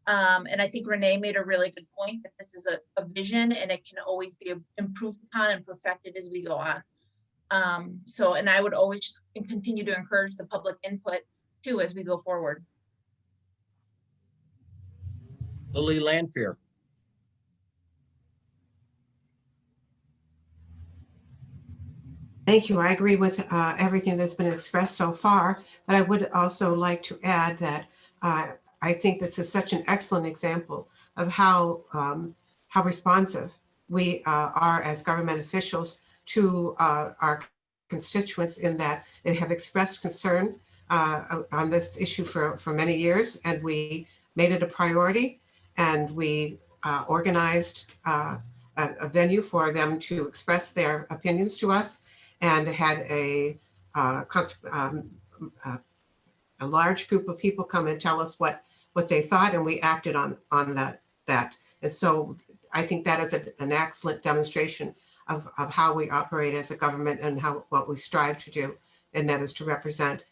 And I think Renee made a really good point that this is a vision, and it can always be improved upon and perfected as we go on. And I would always just continue to encourage the public input too as we go forward. Lily Lanfear. Thank you. I agree with everything that's been expressed so far, but I would also like to add that I think this is such an excellent example of how responsive we are as government officials to our constituents, in that they have expressed concern on this issue for many years, and we made it a priority, and we organized a venue for them to express their opinions to us, and had a large group of people come and tell us what they thought, and we acted on that. And so I think that is an excellent demonstration of how we operate as a government, and what we strive to do, and that is to represent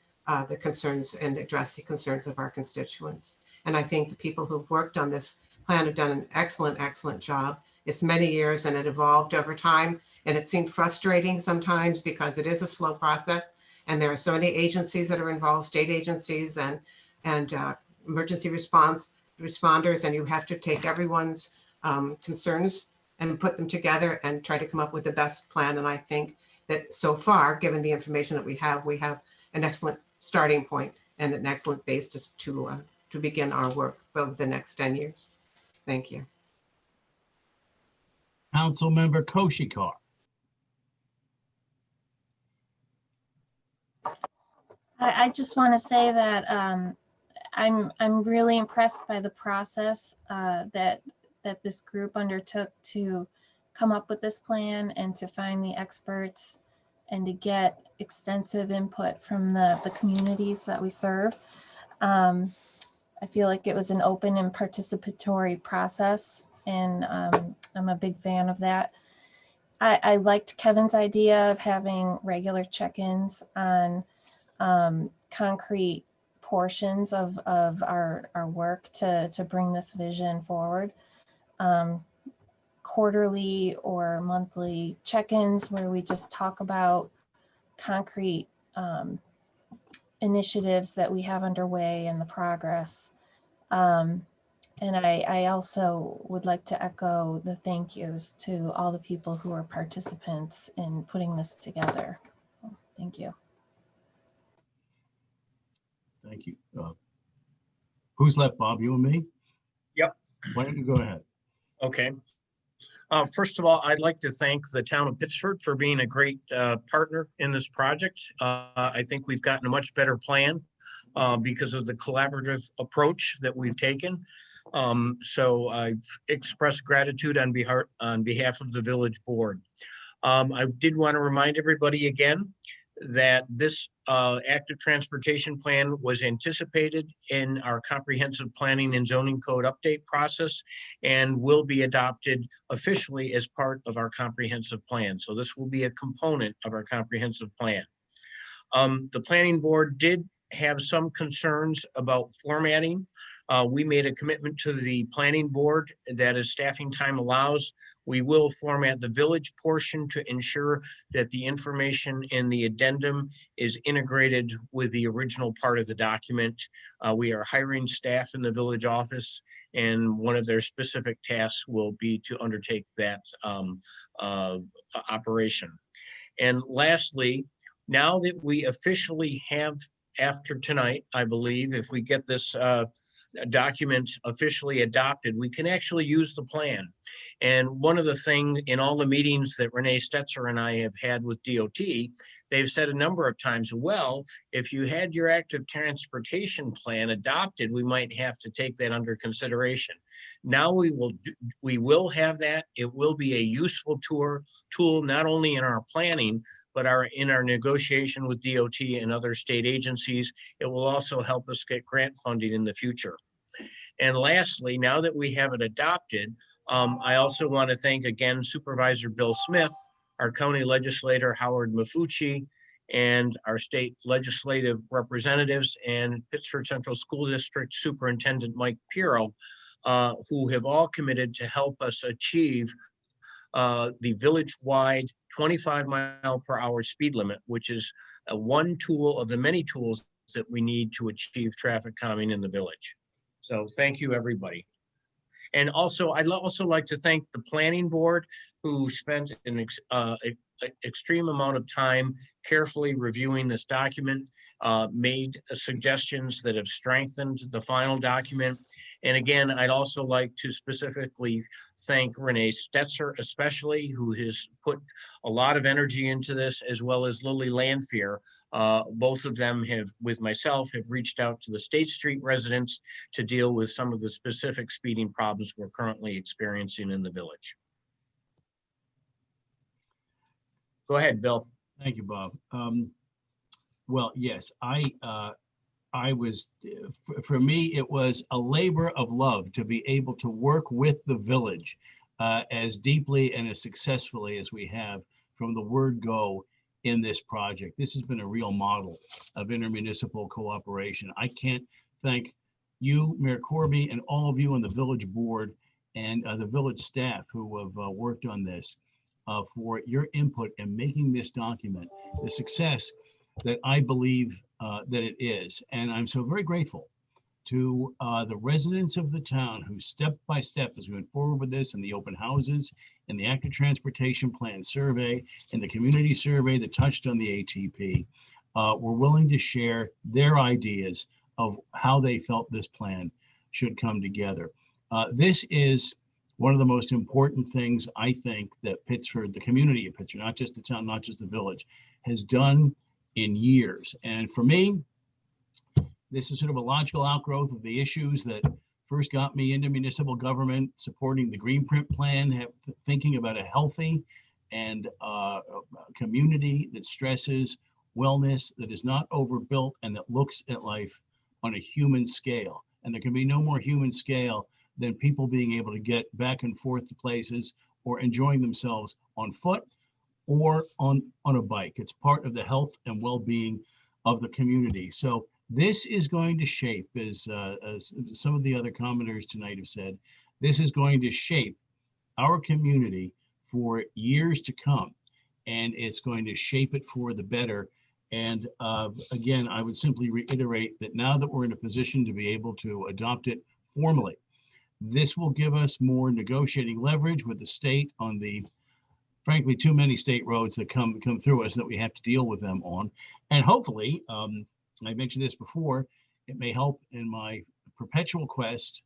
the concerns and address the concerns of our constituents. And I think the people who've worked on this plan have done an excellent job. It's many years, and it evolved over time, and it seemed frustrating sometimes because it is a slow process, and there are so many agencies that are involved, state agencies and emergency response responders, and you have to take everyone's concerns and put them together and try to come up with the best plan. And I think that so far, given the information that we have an excellent starting point and an excellent base to begin our work over the next 10 years. Thank you. Councilmember Koshikar. I just want to say that I'm really impressed by the process that this group undertook to come up with this plan and to find the experts and to get extensive input from the communities that we serve. I feel like it was an open and participatory process, and I'm a big fan of that. I liked Kevin's idea of having regular check-ins on concrete portions of our work to bring this vision forward. Quarterly or monthly check-ins where we just talk about concrete initiatives that we have underway and the progress. And I also would like to echo the thank yous to all the people who are participants in putting this together. Thank you. Thank you. Who's left, Bob? You and me? Yep. Why don't you go ahead? Okay. First of all, I'd like to thank the town of Pittsford for being a great partner in this project. I think we've gotten a much better plan because of the collaborative approach that we've taken. So I express gratitude on behalf of the village board. I did want to remind everybody again that this active transportation plan was anticipated in our comprehensive planning and zoning code update process and will be adopted officially as part of our comprehensive plan. So this will be a component of our comprehensive plan. The planning board did have some concerns about formatting. We made a commitment to the planning board that as staffing time allows, we will format the village portion to ensure that the information in the addendum is integrated with the original part of the document. We are hiring staff in the village office, and one of their specific tasks will be to undertake that operation. And lastly, now that we officially have, after tonight, I believe, if we get this document officially adopted, we can actually use the plan. And one of the things in all the meetings that Renee Stetzer and I have had with DOT, they've said a number of times, well, if you had your active transportation plan adopted, we might have to take that under consideration. Now we will have that. It will be a useful tool, not only in our planning, but in our negotiation with DOT and other state agencies. It will also help us get grant funding in the future. And lastly, now that we have it adopted, I also want to thank again Supervisor Bill Smith, our county legislator Howard Mafucci, and our state legislative representatives and Pittsford Central School District Superintendent Mike Pirro, who have all committed to help us achieve the village-wide 25-mile-per-hour speed limit, which is one tool of the many tools that we need to achieve traffic calming in the village. So thank you, everybody. And also, I'd also like to thank the planning board, who spent an extreme amount of time carefully reviewing this document, made suggestions that have strengthened the final document. And again, I'd also like to specifically thank Renee Stetzer, especially, who has put a lot of energy into this, as well as Lily Lanfear. Both of them have, with myself, have reached out to the State Street residents to deal with some of the specific speeding problems we're currently experiencing in the village. Go ahead, Bill. Thank you, Bob. Well, yes, I was, for me, it was a labor of love to be able to work with the village as deeply and as successfully as we have from the word go in this project. This has been a real model of intermunicipal cooperation. I can't thank you, Mayor Corby, and all of you on the village board and the village staff who have worked on this for your input in making this document the success that I believe that it is. And I'm so very grateful to the residents of the town who step by step, as we went forward with this, and the open houses, and the active transportation plan survey, and the community survey that touched on the ATP, were willing to share their ideas of how they felt this plan should come together. This is one of the most important things I think that Pittsford, the community of Pittsford, not just the town, not just the village, has done in years. And for me, this is sort of a logical outgrowth of the issues that first got me into municipal government, supporting the Green Print Plan, thinking about a healthy and community that stresses wellness, that is not overbuilt, and that looks at life on a human scale. And there can be no more human scale than people being able to get back and forth to places or enjoying themselves on foot or on a bike. It's part of the health and well-being of the community. So this is going to shape, as some of the other commenters tonight have said, this is going to shape our community for years to come. And it's going to shape it for the better. And again, I would simply reiterate that now that we're in a position to be able to adopt it formally, this will give us more negotiating leverage with the state on the, frankly, too many state roads that come through us that we have to deal with them on. And hopefully, I mentioned this before, it may help in my perpetual quest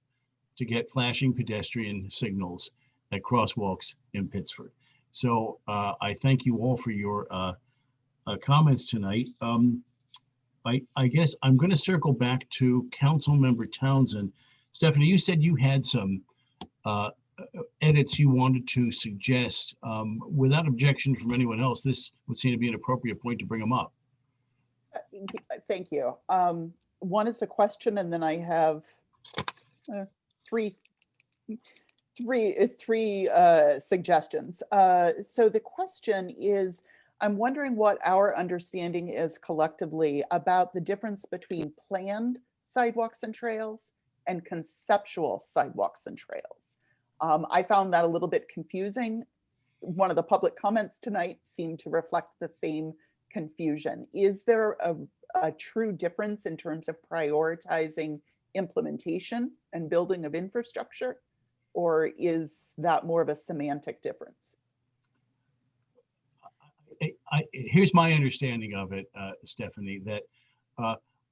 to get flashing pedestrian signals at crosswalks in Pittsford. So I thank you all for your comments tonight. I guess I'm going to circle back to Councilmember Townsend. Stephanie, you said you had some edits you wanted to suggest. Without objection from anyone else, this would seem to be an appropriate point to bring them up. Thank you. One is a question, and then I have three suggestions. So the question is, I'm wondering what our understanding is collectively about the difference between planned sidewalks and trails and conceptual sidewalks and trails. I found that a little bit confusing. One of the public comments tonight seemed to reflect the same confusion. Is there a true difference in terms of prioritizing implementation and building of infrastructure, or is that more of a semantic difference? Here's my understanding of it, Stephanie, that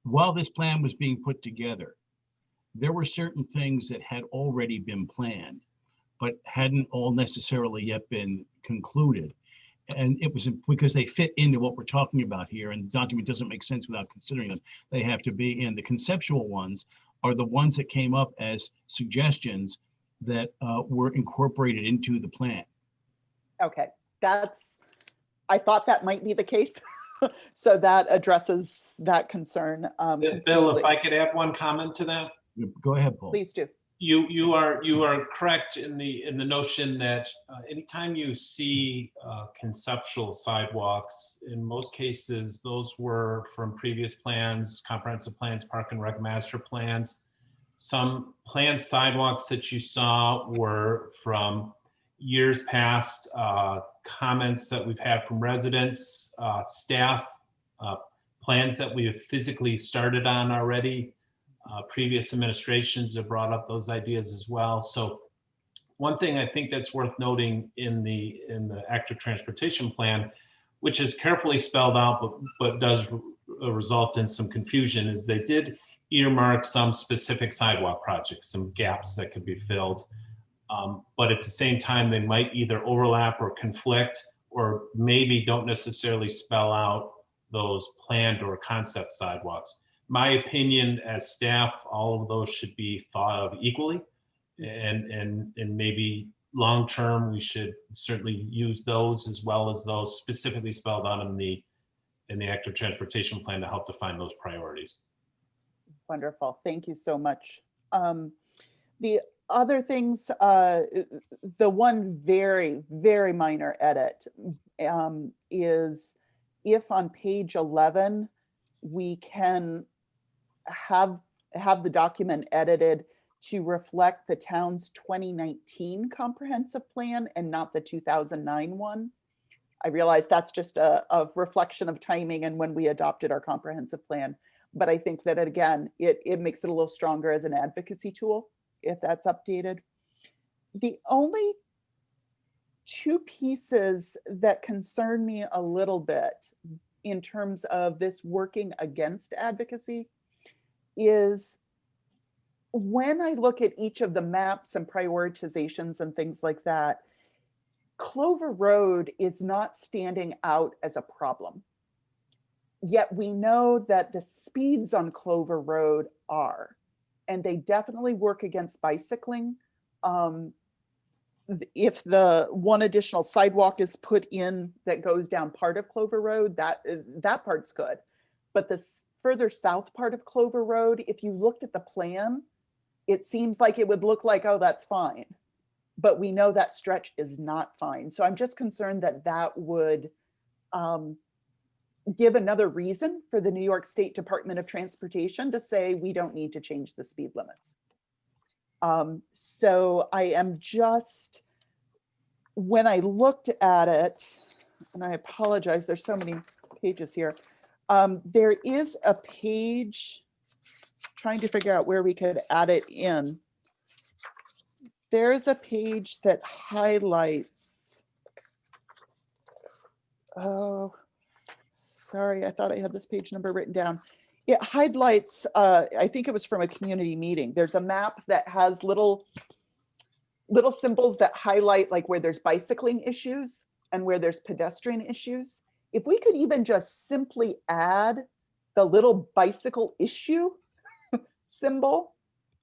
while this plan was being put together, there were certain things that had already been planned, but hadn't all necessarily yet been concluded. And it was because they fit into what we're talking about here, and the document doesn't make sense without considering them. They have to be in. The conceptual ones are the ones that came up as suggestions that were incorporated into the plan. Okay, I thought that might be the case. So that addresses that concern. Bill, if I could add one comment to that. Go ahead, Paul. Please do. You are correct in the notion that anytime you see conceptual sidewalks, in most cases those were from previous plans, comprehensive plans, park and rec master plans. Some planned sidewalks that you saw were from years past, comments that we've had from residents, staff, plans that we have physically started on already. Previous administrations have brought up those ideas as well. So one thing I think that's worth noting in the active transportation plan, which is carefully spelled out, but does result in some confusion, is they did earmark some specific sidewalk projects, some gaps that could be filled. But at the same time, they might either overlap or conflict, or maybe don't necessarily spell out those planned or concept sidewalks. My opinion as staff, all of those should be thought of equally, and maybe long-term, we should certainly use those as well as those specifically spelled out in the active transportation plan to help define those priorities. Wonderful, thank you so much. The other things, the one very, very minor edit is if on page 11, we can have the document edited to reflect the town's 2019 comprehensive plan and not the 2009 one. I realize that's just a reflection of timing and when we adopted our comprehensive plan. But I think that again, it makes it a little stronger as an advocacy tool if that's updated. The only two pieces that concern me a little bit in terms of this working against advocacy is when I look at each of the maps and prioritizations and things like that, Clover Road is not standing out as a problem. Yet we know that the speeds on Clover Road are, and they definitely work against bicycling. If the one additional sidewalk is put in that goes down part of Clover Road, that part's good. But the further south part of Clover Road, if you looked at the plan, it seems like it would look like, oh, that's fine. But we know that stretch is not fine. So I'm just concerned that that would give another reason for the New York State Department of Transportation to say we don't need to change the speed limits. So I am just, when I looked at it, and I apologize, there's so many pages here. There is a page, trying to figure out where we could add it in. There's a page that highlights, oh, sorry, I thought I had this page number written down. It highlights, I think it was from a community meeting. There's a map that has little symbols that highlight like where there's bicycling issues and where there's pedestrian issues. If we could even just simply add the little bicycle issue symbol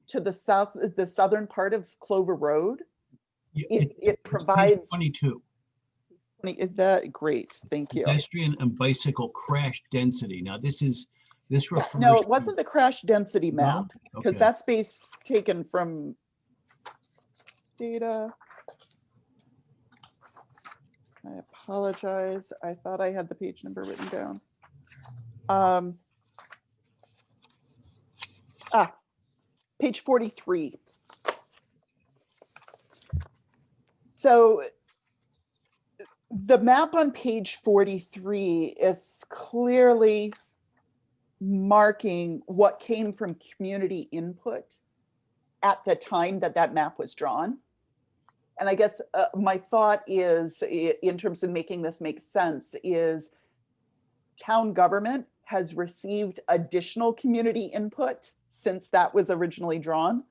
to the southern part of Clover Road, it provides 22. That great, thank you. Pedestrian and bicycle crash density. Now this refers. No, it wasn't the crash density No? map, because Okay. that's taken from data. I apologize. I thought I had the page number written down. Page 43. So the map on page 43 is clearly marking what came from community input at the time that that map was drawn. And I guess my thought is, in terms of making this make sense, is town government has received additional community input since that was originally drawn.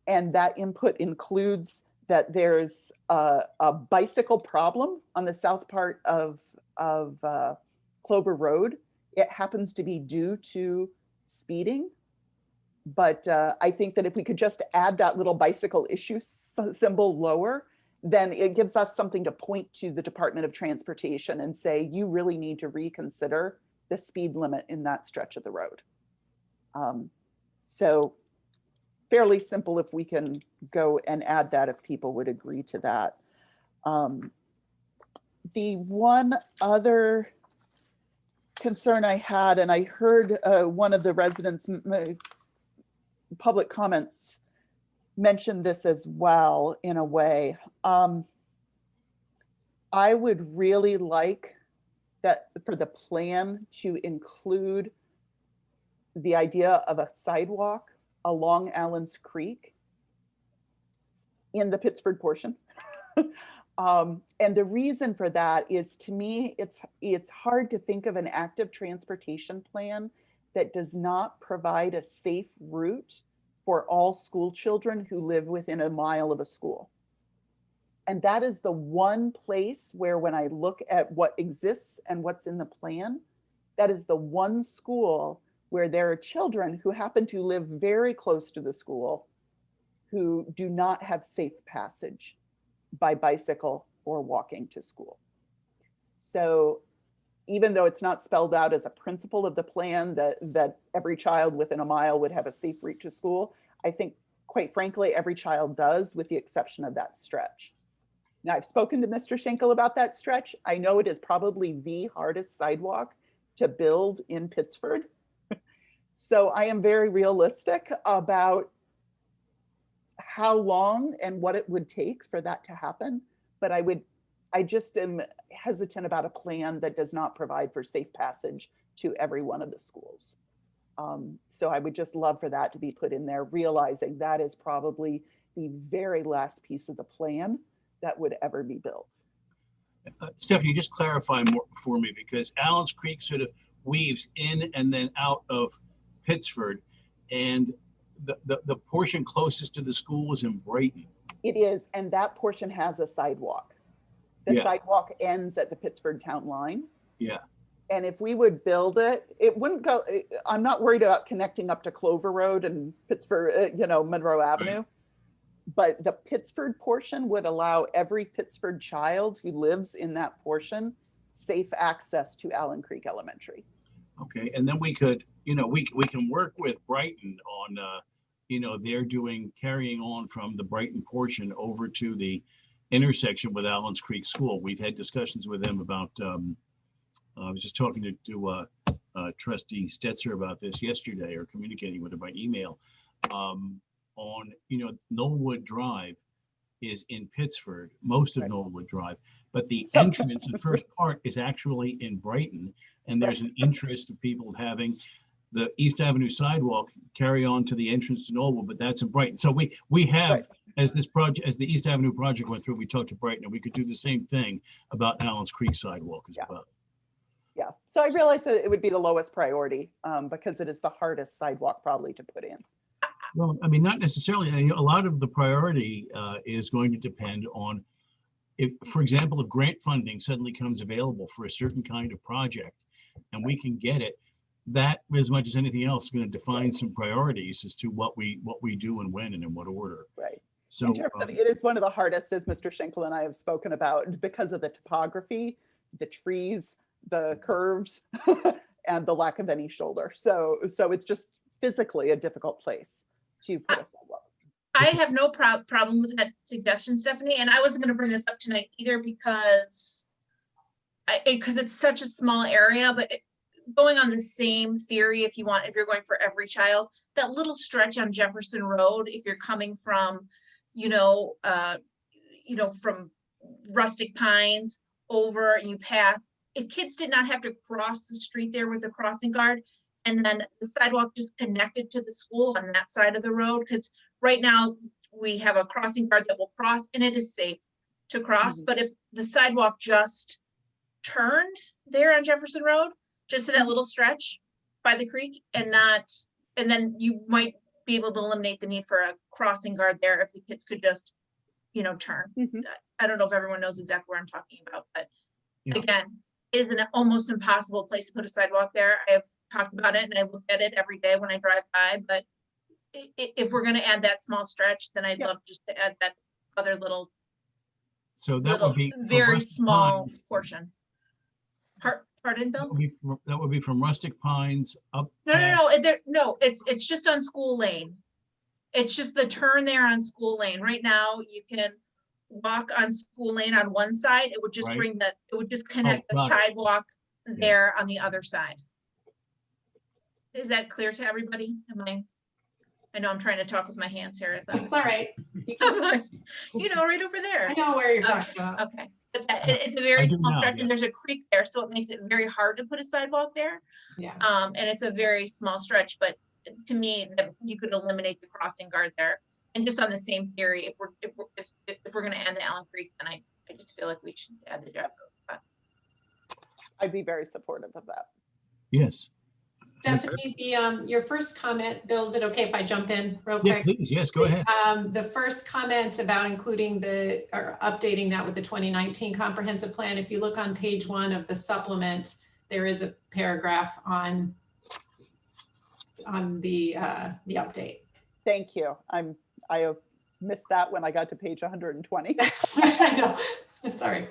And that input includes that there's a bicycle problem on the south part of Clover Road. It happens to be due to speeding. But I think that if we could just add that little bicycle issue symbol lower, then it gives us something to point to the Department of Transportation and say, you really need to reconsider the speed limit in that stretch of the road. So fairly simple if we can go and add that if people would agree to that. The one other concern I had, and I heard one of the residents' public comments mention this as well in a way. I would really like that for the plan to include the idea of a sidewalk along Allen's Creek in the Pittsford portion. And the reason for that is, to me, it's hard to think of an active transportation plan that does not provide a safe route for all school children who live within a mile of a school. And that is the one place where, when I look at what exists and what's in the plan, that is the one school where there are children who happen to live very close to the school who do not have safe passage by bicycle or walking to school. So even though it's not spelled out as a principle of the plan that every child within a mile would have a safe route to school, I think, quite frankly, every child does, with the exception of that stretch. Now, I've spoken to Mr. Schenkel about that stretch. I know it is probably the hardest sidewalk to build in Pittsford. So I am very realistic about how long and what it would take for that to happen. But I just am hesitant about a plan that does not provide for safe passage to every one of the schools. So I would just love for that to be put in there, realizing that is probably the very last piece of the plan that would ever be built. Stephanie, just clarify more for me, because Allen's Creek sort of weaves in and then out of Pittsford, and the portion closest to the school is in Brighton. It is, and that portion has a sidewalk. The Yeah. sidewalk ends at the Pittsburgh town line. Yeah. And if we would build it, it wouldn't go, I'm not worried about connecting up to Clover Road and Pittsburgh, Monroe Avenue. But the Pittsford portion would allow every Pittsford child who lives in that portion safe access to Allen Creek Elementary. Okay, and then we could, we can work with Brighton on, they're carrying on from the Brighton portion over to the intersection with Allen's Creek School. We've had discussions with them about, I was just talking to Trustee Stetzer about this yesterday, or communicating with her by email. On, Knollwood Drive is in Pittsford, most of Knollwood Drive, but the entrance and first part is actually in Brighton. And there's an interest of people having the East Avenue sidewalk carry on to the entrance to Knollwood, but that's in Brighton. So we have, as this project, as the East Avenue project went through, we talked to Brighton, and we could do the same thing about Allen's Creek sidewalk as well. Yeah, so I realize that it would be the lowest priority because it is the hardest sidewalk probably to put in. Well, I mean, not necessarily. A lot of the priority is going to depend on if, for example, if grant funding suddenly comes available for a certain kind of project and we can get it, that as much as anything else is going to define some priorities as to what we do and when and in what order. Right. So in terms of, it is one of the hardest, as Mr. Schenkel and I have spoken about, because of the topography, the trees, the curves, and the lack of any shoulder. So it's just physically a difficult place to put a sidewalk. I have no problem with that suggestion, Stephanie, and I wasn't going to bring this up tonight either because it's such a small area, but going on the same theory, if you're going for every child, that little stretch on Jefferson Road, if you're coming from, from Rustic Pines over and you pass, if kids did not have to cross the street there with a crossing guard, and then the sidewalk just connected to the school on that side of the road, because right now we have a crossing guard that will cross and it is safe to cross. But if the sidewalk just turned there on Jefferson Road, just to that little stretch by the creek and then you might be able to eliminate the need for a crossing guard there if the kids could just, turn. I don't know if everyone knows exactly where I'm talking about, but again, it is an almost impossible place to put a sidewalk there. I have talked about it and I look at it every day when I drive by, but if we're going to add that small stretch, then I'd love just to add that other little, so that would be very small portion. Pardon, Bill? That would be from Rustic Pines up. No, it's just on School Lane. It's just the turn there on School Lane. Right now, you can walk on School Lane on one side. It would just it would just connect the sidewalk there on the other side. Is that clear to everybody? I know I'm trying to talk with my hands here. It's all right. Right over there. I know where you're talking about. Okay. But it's a very small stretch and there's a creek there, so it makes it very hard to put a sidewalk there. Yeah. And it's a very small stretch, but to me, that you could eliminate the crossing guard there. And just on the same theory, if we're going to end the Allen Creek, then I just feel like we should add the Jeff Road. I'd be very supportive of that. Yes. Stephanie, your first comment, Bill, is it okay if I jump in real quick? Yeah, please. Yes, go ahead. The first comment about including or updating that with the 2019 comprehensive plan, if you look on page 1 of the supplement, there is a paragraph on the update. Thank you. I missed that when I got to page 120. I know. Sorry.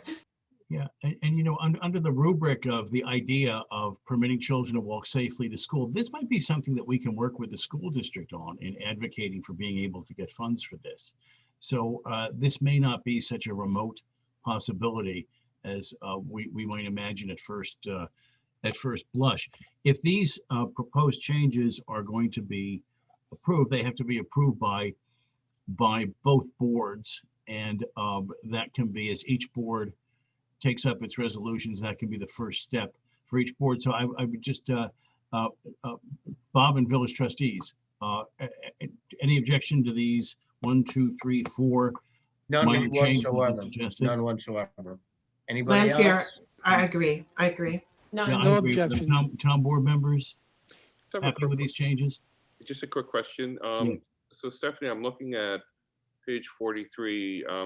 Yeah, and under the rubric of the idea of permitting children to walk safely to school, this might be something that we can work with the school district on in advocating for being able to get funds for this. So this may not be such a remote possibility as we might imagine at first blush. If these proposed changes are going to be approved, they have to be approved by both boards, and that can be, as each board takes up its resolutions, that can be the first step for each board. So I would just uh, Bob and village trustees, any objection to these 1, 2, 3, 4 None minor changes that whatsoever. suggested? None whatsoever. Anybody Lanfear, else? I agree. I agree. Yeah, None. I No agree with them. objection. Town board members, Just have a happy quick with these changes? Just a quick question. Yeah. So Stephanie, I'm looking at page 43. I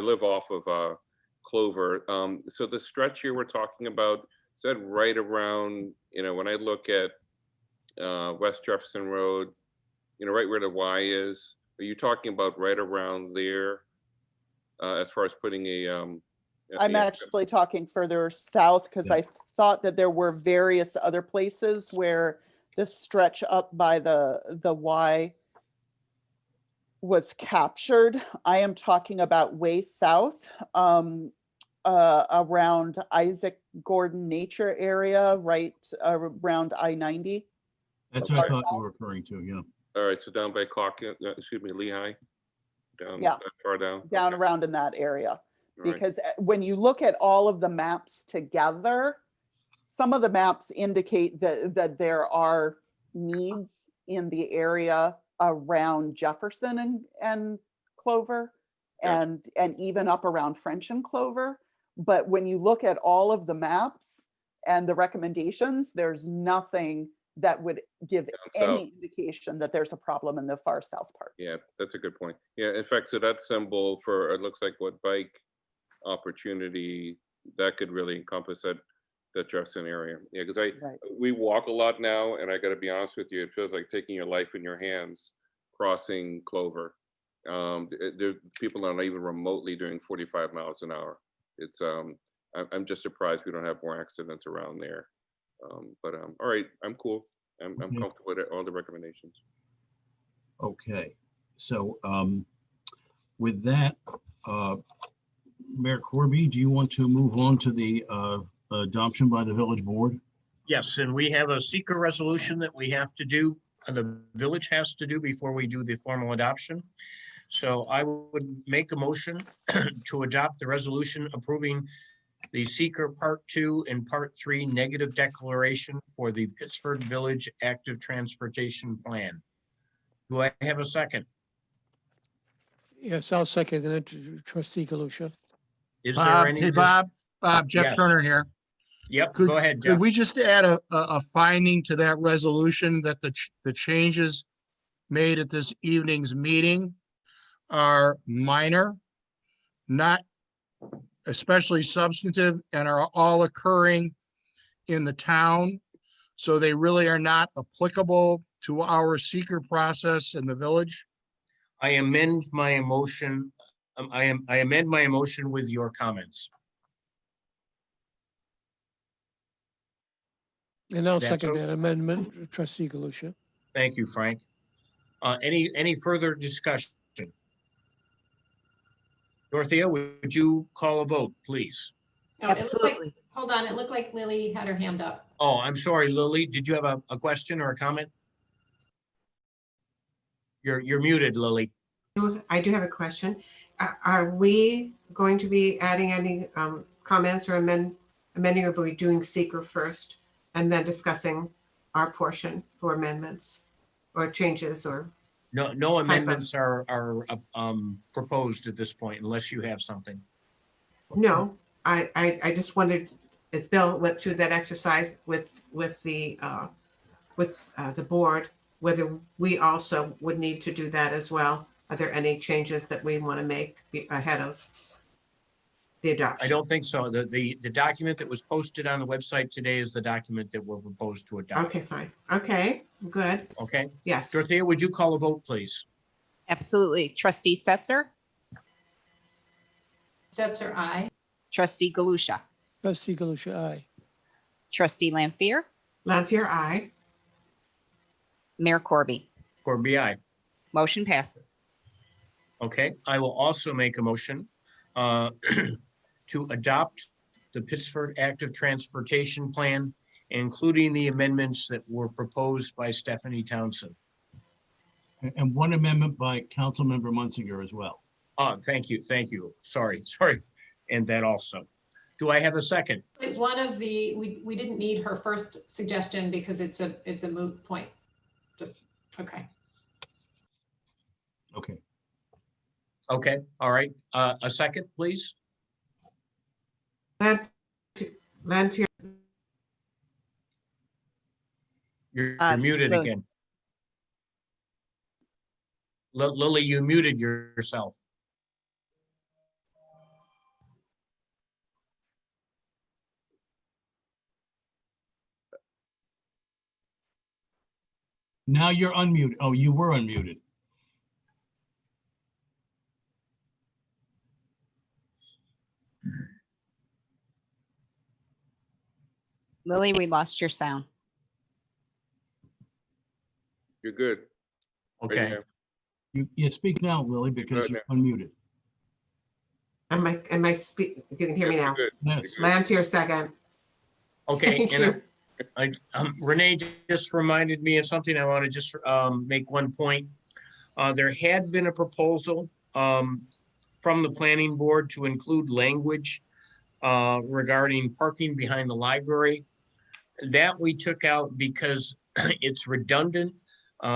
live off of Clover. So the stretch here we're talking about, is that right around, when I look at West Jefferson Road, right where the Y is, are you talking about right around there as far as putting I'm actually talking further south because Yeah. I thought that there were various other places where the stretch up by the Y was captured. I am talking about way south, around Isaac Gordon Nature area, right around I-90. That's what I thought you were referring to, yeah. All right, so down by Lehigh? Down Yeah. that far down? Down Okay. around in that area. All right. Because when you look at all of the maps together, some of the maps indicate that there are needs in the area around Jefferson and Clover, Gotcha. and even up around French and Clover. But when you look at all of the maps and the recommendations, there's nothing that would give Down any south. indication that there's a problem in the far south part. Yeah, that's a good point. Yeah, in fact, so that symbol for, it looks like what bike opportunity, that could really encompass that Jefferson area. Yeah, because Right. we walk a lot now, and I got to be honest with you, it feels like taking your life in your hands crossing Clover. People are not even remotely doing 45 miles an hour. It's I'm just surprised we don't have more accidents around there. But all right, I'm cool. I'm Okay. comfortable with all the recommendations. Okay, so with that, Mayor Corby, do you want to move on to the adoption by the village board? Yes, and we have a seeker resolution that we have to do, the village has to do before we do the formal adoption. So I would make a motion to adopt the resolution approving the seeker Part 2 and Part 3 negative declaration for the Pittsford Village Active Transportation Plan. Do I have a second? Yes, I'll second that, trustee Galusha. Is there Bob, any? hey, Bob, Jeff Yes. Turner here. Yep, Could- go ahead, Could Jeff. we just add a finding to that resolution that the changes made at this evening's meeting are minor, not especially substantive, and are all occurring in the town? So they really are not applicable to our seeker process in the village? I amend my motion. I amend my motion with your comments. And I'll That's second o- that amendment, trustee Galusha. Thank you, Frank. Any further discussion? Dorothea, would you call a vote, please? Oh, it looked like, hold on, it looked like Lily had her hand up. Oh, I'm sorry, Lily. Did you have a question or a comment? You're muted, Lily. I do have a question. Are we going to be adding any comments or amending, or are we doing seeker first and then discussing our portion for amendments or changes or? No amendments are proposed at this point unless you have something. No, I just wondered, as Bill went through that exercise with the board, whether we also would need to do that as well. Are there any changes that we want to make ahead of the adoption? I don't think so. The document that was posted on the website today is the document that we're proposed to adopt. Okay, fine. Okay, good. Okay. Yes. Dorothea, would you call a vote, please? Absolutely. Trustee Stetser, Stetser, aye. trustee Galusha, Trustee Galusha, aye. trustee Lampier, Lanfear, aye. Mayor Corby. Corby, aye. Motion passes. Okay, I will also make a motion to adopt the Pittsford Active Transportation Plan, including the amendments that were proposed by Stephanie Townsend. And one amendment by Councilmember Munzinger as well. Thank you. Sorry. And that also. Do I have a second? One of the, we didn't need her first suggestion because it's a moot point. Just, okay. Okay. Okay, all right. A second, please. Lanfear, You're Uh, muted Lily. again. Lily, you muted yourself. Now you're unmuted. Oh, you were unmuted. Lily, we lost your sound. You're good. Right Okay. now. You speak now, Lily, because Good you're unmuted. am I speak, you can hear me Yep, now? you're good. Yes. You're good. Lanfear, second. Okay, Thank and you. Renee just reminded me of something. I want to just make one point. There had been a proposal from the planning board to include language regarding parking behind the library. That we took out because it's redundant.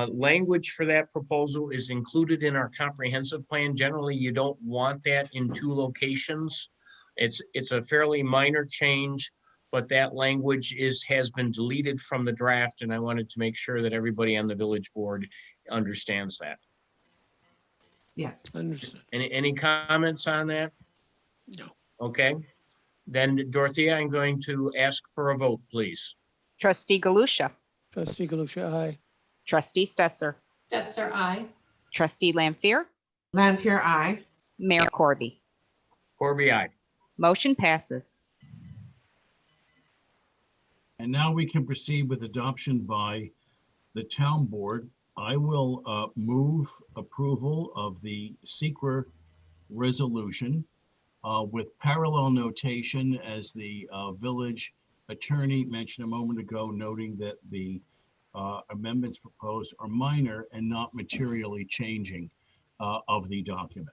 Language for that proposal is included in our comprehensive plan. Generally, you don't want that in two locations. It's a fairly minor change, but that language has been deleted from the draft, and I wanted to make sure that everybody on the village board understands that. Yes. Understood. Any comments on that? No. Okay, then Dorothea, I'm going to ask for a vote, please. Trustee Galusha, Trustee Galusha, aye. trustee Stetser, Stetser, aye. trustee Lampier, Lanfear, aye. Mayor Corby. Corby, aye. Motion passes. And now we can proceed with adoption by the town board. I will move approval of the SECR resolution with parallel notation as the village attorney mentioned a moment ago, noting that the amendments proposed are minor and not materially changing of the document.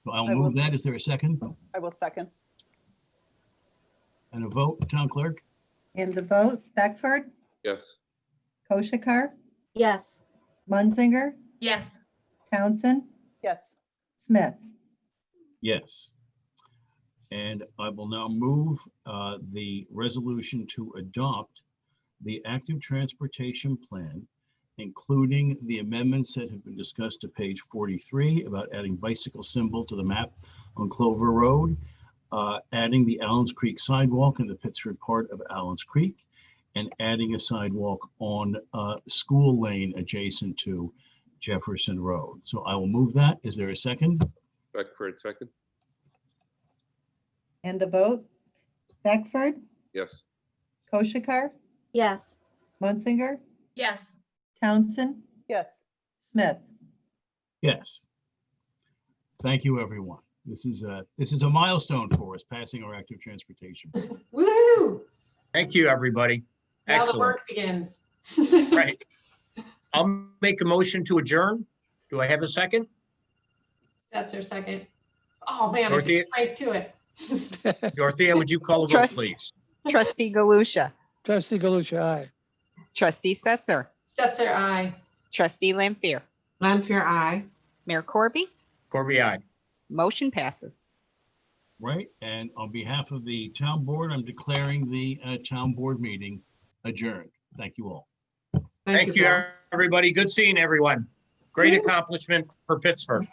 So I'll I will move that. Is there a second? I will second. And a vote, town clerk? And the vote, Beckford, Yes. Koshakar, Yes. Munzinger, Yes. Townsend, Yes. Smith. Yes. And I will now move the resolution to adopt the active transportation plan, including the amendments that have been discussed to page 43 about adding bicycle symbol to the map on Clover Road, adding the Allens Creek sidewalk in the Pittsford part of Allens Creek, and adding a sidewalk on School Lane adjacent to Jefferson Road. So I will move that. Is there a second? Beckford, second. And the vote, Beckford, Yes. Koshakar, Yes. Munzinger, Yes. Townsend, Yes. Smith. Yes. Thank you, everyone. This is a milestone for us, passing our active transportation. Woo! Thank you, everybody. Now the Excellent. work begins. Right. I'll make a motion to adjourn. Do I have a second? Stetser, second. Oh, man, I Dorothea? beat right to it. Dorothea, would you call the vote, Trust- please? Trustee Galusha, Trustee Galusha, aye. trustee Stetser, Stetser, aye. trustee Lampier, Lanfear, aye. Mayor Corby. Corby, aye. Motion passes. Right, and on behalf of the town board, I'm declaring the town board meeting adjourned. Thank you all. Thank you, Bill. everybody. Good seeing everyone. Great accomplishment for Pittsburgh.